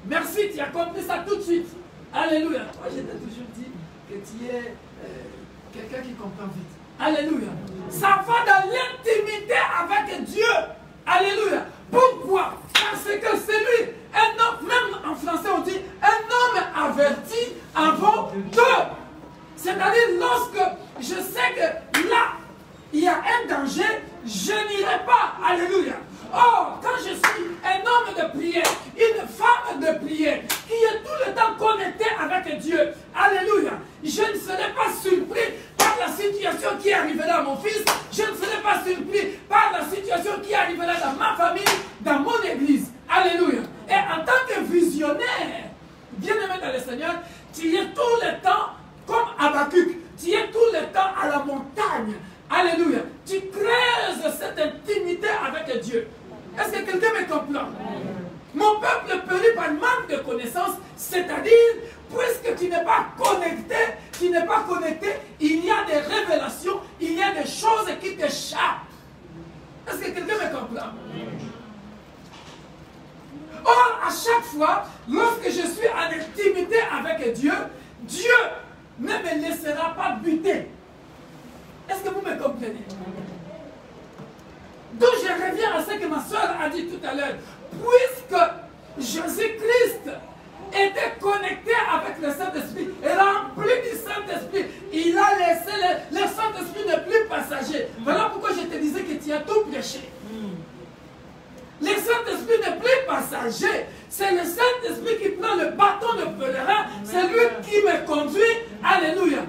Merci, tu as compris ça tout de suite. Alléluia. Moi, je t'ai toujours dit que tu es quelqu'un qui comprend vite. Alléluia. Ça va dans l'intimité avec Dieu. Alléluia. Pourquoi? Parce que c'est lui, un homme, même en français on dit, un homme averti avant deux. C'est-à-dire, lorsque je sais que là, il y a un danger, je n'irai pas. Alléluia. Or, quand je suis un homme de prière, une femme de prière, qui est tout le temps connectée avec Dieu, alléluia, je ne serai pas surpris par la situation qui arrivera à mon fils, je ne serai pas surpris par la situation qui arrivera dans ma famille, dans mon église, alléluia. Et en tant que visionnaire, bien-aimé dans le Seigneur, tu es tout le temps comme Habakkuk, tu es tout le temps à la montagne, alléluia. Tu creuses cette intimité avec Dieu. Est-ce que quelqu'un me comprend? Mon peuple périt par manque de connaissances, c'est-à-dire, puisque tu n'es pas connecté, il y a des révélations, il y a des choses qui t'échappent. Est-ce que quelqu'un me comprend? Or, à chaque fois, lorsque je suis en intimité avec Dieu, Dieu ne me laissera pas buter. Est-ce que vous me comprenez? Donc je reviens à ce que ma soeur a dit tout à l'heure. Puisque Jésus-Christ était connecté avec le Saint-Esprit, rempli du Saint-Esprit. Il a laissé le Saint-Esprit n'est plus passager. Voilà pourquoi je te disais que tu as tout prêché. Le Saint-Esprit n'est plus passager. C'est le Saint-Esprit qui prend le bâton de pèlerin. C'est lui qui me conduit. Alléluia.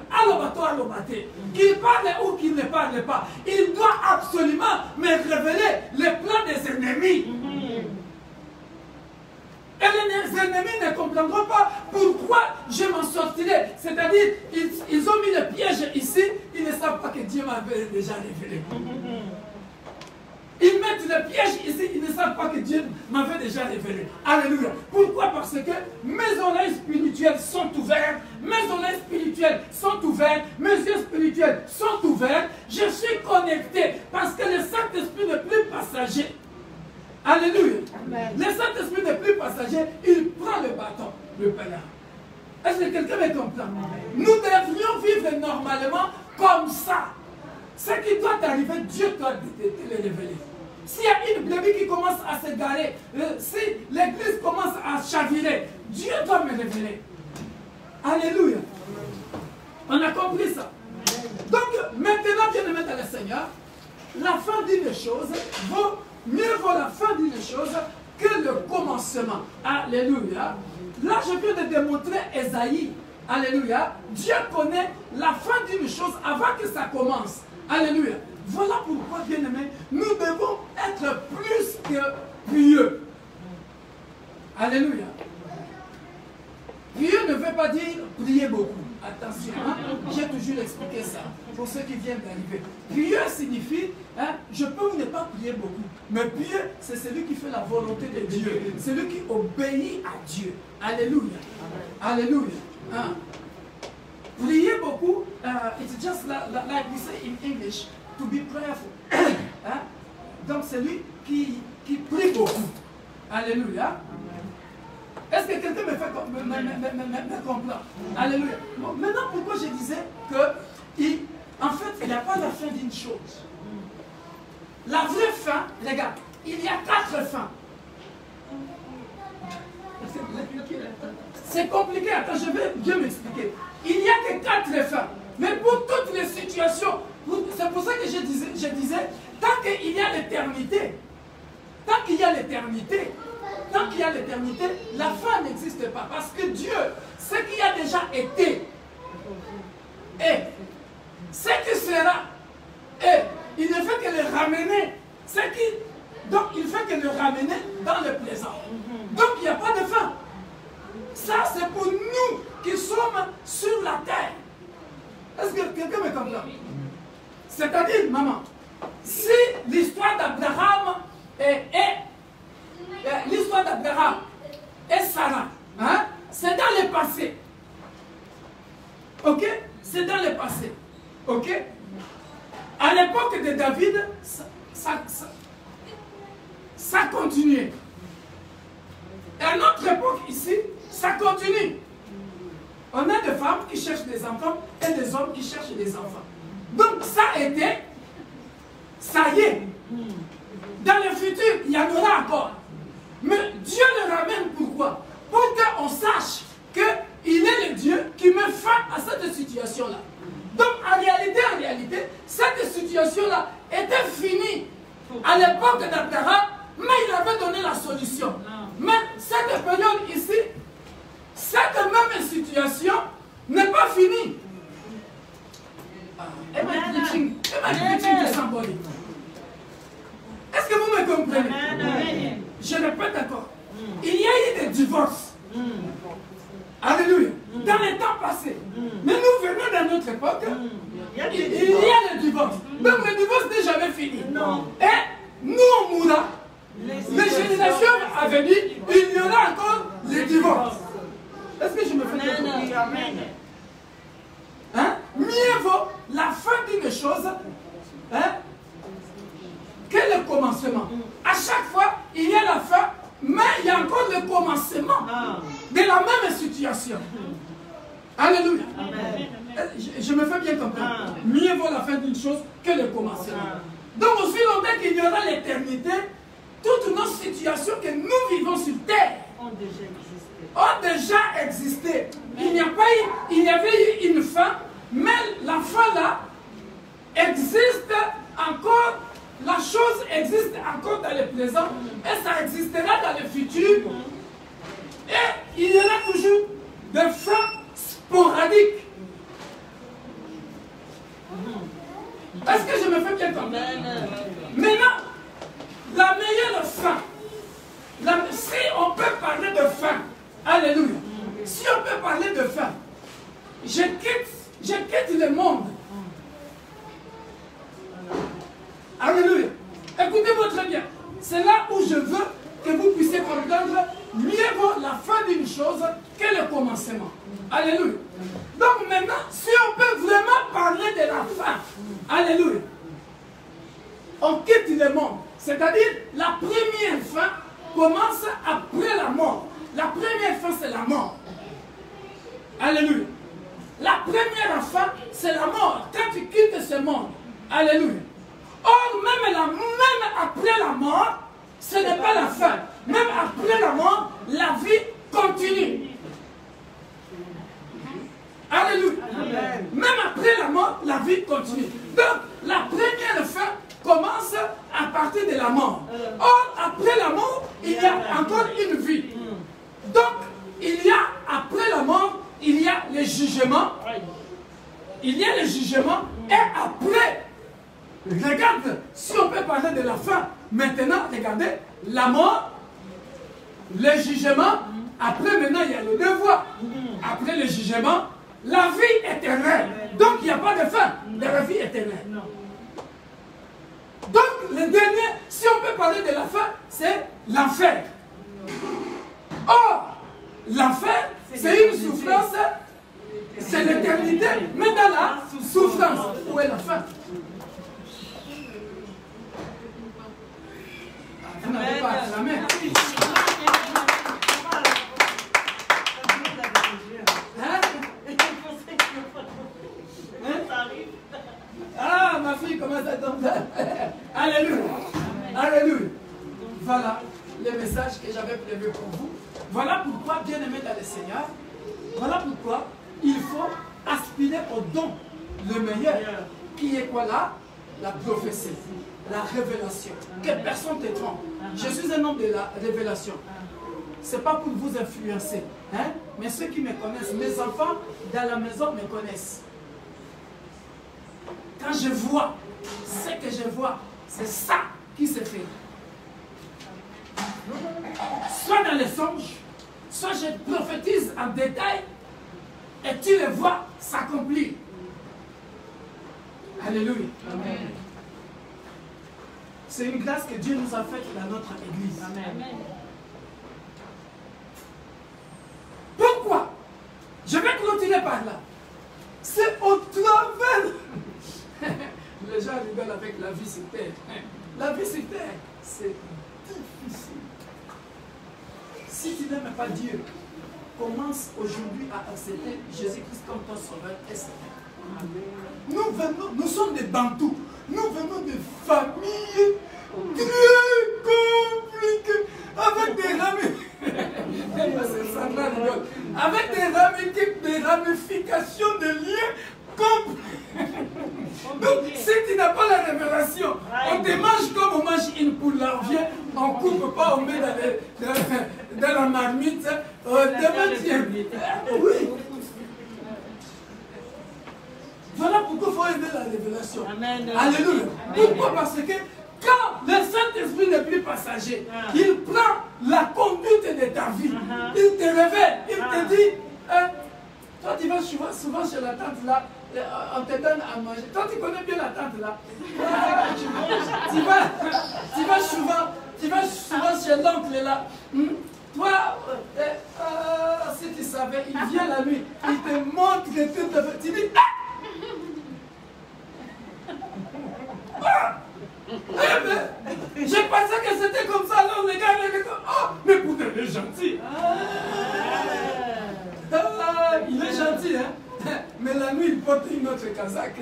Qu'il parle ou qu'il ne parle pas. Il doit absolument me révéler les plans des ennemis. Et les ennemis ne comprendront pas pourquoi je m'en sortirai. C'est-à-dire, ils ont mis le piège ici. Ils ne savent pas que Dieu m'avait déjà révélé. Ils mettent le piège ici, ils ne savent pas que Dieu m'avait déjà révélé. Alléluia. Pourquoi? Parce que mes oreilles spirituelles sont ouvertes, mes oreilles spirituelles sont ouvertes, mes yeux spirituels sont ouverts. Je suis connecté parce que le Saint-Esprit n'est plus passager. Alléluia. Amen. Le Saint-Esprit n'est plus passager, il prend le bâton, le pèlerin. Est-ce que quelqu'un me comprend? Nous devrions vivre normalement comme ça. Ce qui doit arriver, Dieu doit te le révéler. S'il y a une brebis qui commence à se garer, si l'église commence à chavirer, Dieu doit me révéler. Alléluia. On a compris ça. Donc, maintenant, bien aimé dans le Seigneur, la fin d'une chose mieux vaut la fin d'une chose que le commencement. Alléluia. Là, je viens de démontrer Ésaïe. Alléluia. Dieu connaît la fin d'une chose avant que ça commence. Alléluia. Voilà pourquoi, bien-aimés, nous devons être plus que pieux. Alléluia. Pieux ne veut pas dire prier beaucoup. Attention, hein? J'ai toujours expliqué ça pour ceux qui viennent d'arriver. Pieux signifie, hein, je peux ne pas prier beaucoup. Mais pieux, c'est celui qui fait la volonté de Dieu. Celui qui obéit à Dieu. Alléluia. Alléluia. Hein? Prier beaucoup, it's just like we say in English, to be prayerful. Hein? Donc c'est lui qui prie beaucoup. Alléluia. Est-ce que quelqu'un me comprend? Alléluia. Bon, maintenant, pourquoi je disais que, en fait, il n'y a pas la fin d'une chose. La vraie fin, regarde, il y a 4 fins. C'est compliqué, attends, je vais bien m'expliquer. Il n'y a que 4 fins. Mais pour toutes les situations, c'est pour ça que je disais, tant qu'il y a l'éternité, tant qu'il y a l'éternité, la fin n'existe pas. Parce que Dieu, ce qui a déjà été, et ce qui sera, et il ne fait que le ramener. Donc il fait que le ramener dans le présent. Donc il n'y a pas de fin. Ça, c'est pour nous qui sommes sur la terre. Est-ce que quelqu'un me comprend? C'est-à-dire, maman, si l'histoire d'Abraham et Sarah, hein, c'est dans le passé. Ok? C'est dans le passé. Ok? À l'époque de David, ça continuait. Et à notre époque ici, ça continue. On a des femmes qui cherchent des enfants et des hommes qui cherchent des enfants. Donc ça a été, ça y est. Dans le futur, il y en aura encore. Mais Dieu le ramène pourquoi? Pour qu'on sache qu'il est le Dieu qui met fin à cette situation-là. Donc en réalité, cette situation-là était finie à l'époque d'Abraham, mais il avait donné la solution. Mais cette période ici, cette même situation n'est pas finie. Est-ce que vous me comprenez? Je répète encore. Il y a eu des divorces. Alléluia. Dans les temps passés. Mais nous venons dans notre époque. Il y a le divorce. Donc le divorce n'est jamais fini. Et nous, on mourra. Les générations à venir, il y aura encore les divorces. Est-ce que je me fais comprendre? Hein? Mieux vaut la fin d'une chose, hein, que le commencement. À chaque fois, il y a la fin, mais il y a encore le commencement de la même situation. Alléluia. Je me fais bien comprendre. Mieux vaut la fin d'une chose que le commencement. Donc aussi longtemps qu'il y aura l'éternité, toutes nos situations que nous vivons sur terre, ont déjà existé. Ont déjà existé. Il y avait eu une fin, mais la fin là existe encore. La chose existe encore dans le présent et ça existera dans le futur. Et il y aura toujours des fins sporadiques. Est-ce que je me fais bien comprendre? Maintenant, la meilleure fin, si on peut parler de fin, alléluia, si on peut parler de fin, je quitte le monde. Alléluia. Écoutez-moi très bien. C'est là où je veux que vous puissiez comprendre mieux vaut la fin d'une chose que le commencement. Alléluia. Donc maintenant, si on peut vraiment parler de la fin, alléluia, on quitte le monde. C'est-à-dire, la première fin commence après la mort. La première fin, c'est la mort. Alléluia. La première fin, c'est la mort. Quand tu quittes ce monde, alléluia. Or, même après la mort, ce n'est pas la fin. Même après la mort, la vie continue. Alléluia. Même après la mort, la vie continue. Donc, la première fin commence à partir de la mort. Or, après la mort, il y a encore une vie. Donc, il y a, après la mort, il y a le jugement. Il y a le jugement. Et après, regarde, si on peut parler de la fin, maintenant, regardez, la mort, le jugement, après maintenant, il y a le devoir. Après le jugement, la vie éternelle. Donc, il n'y a pas de fin de la vie éternelle. Donc, le dernier, si on peut parler de la fin, c'est l'enfer. Or, l'enfer, c'est une souffrance, c'est l'éternité, mais dans la souffrance. Où est la fin? Vous n'avez pas acclamé. Ah, ma fille, comment ça tombe? Alléluia. Alléluia. Voilà le message que j'avais prévu pour vous. Voilà pourquoi, bien-aimés dans le Seigneur, voilà pourquoi il faut aspirer au don, le meilleur, qui est quoi là? La prophétie, la révélation. Que personne ne te trompe. Je suis un homme de la révélation. Ce n'est pas pour vous influencer. Hein? Mais ceux qui me connaissent, mes enfants dans la maison me connaissent. Quand je vois, ce que je vois, c'est ça qui se fait. Soit dans les songes, soit je prophétise en détail et tu le vois s'accomplir. Alléluia. Amen. C'est une grâce que Dieu nous a faite dans notre église. Amen. Pourquoi? Je vais continuer par là. C'est au travers. Les gens rigolent avec la vie sur terre. La vie sur terre, c'est difficile. Si tu n'aimes pas Dieu, commence aujourd'hui à accepter Jésus-Christ comme ton sauveur et Seigneur. Nous sommes des Bantous. Nous venons de familles très compliquées, avec des ramifications de liens complexes. Donc, si tu n'as pas la révélation, on te mange comme on mange une poule. Là, on vient, on ne coupe pas, on met dans la marmite. Oui. Voilà pourquoi il faut aimer la révélation. Amen. Alléluia. Pourquoi? Parce que quand le Saint-Esprit n'est plus passager, il prend la conduite de ta vie. Il te révèle, il te dit, toi tu vas souvent chez la tante là, on te donne à manger. Toi tu connais bien la tante là. Tu vas souvent chez l'oncle là. Toi, si tu savais, il vient la nuit, il te montre que tu dis, je pensais que c'était comme ça, alors les gars, mais pourtant il est gentil. Il est gentil, hein? Mais la nuit, il porte une autre casaque.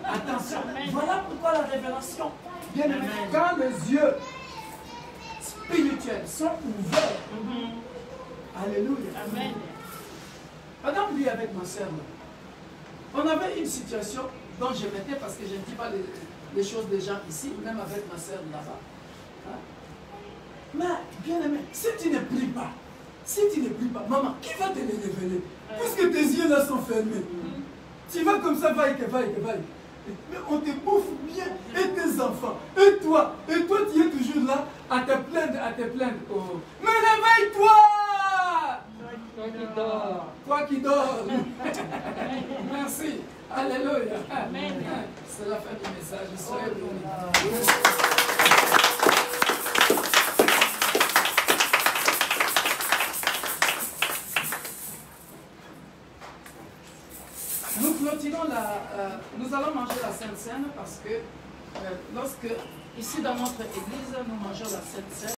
Attention, voilà pourquoi la révélation. Bien aimé, quand les yeux spirituels sont ouverts. Alléluia. Amen. Madame, lui avec ma soeur, on avait une situation dont je mettais, parce que je ne dis pas les choses des gens ici, même avec ma soeur là-bas. Hein? Mais, bien aimé, si tu ne pries pas, maman, qui va te les révéler? Puisque tes yeux là sont fermés. Tu vas comme ça, va. Mais on te bouffe bien, et tes enfants, et toi tu es toujours là à te plaindre. Oh. Mais réveille-toi! Toi qui dors. Merci. Alléluia. Amen. C'est la fin du message. Soyez bénis. Nous clôturons nous allons manger la Sainte Seine parce que lorsque, ici dans notre église, nous mangeons la Sainte Seine.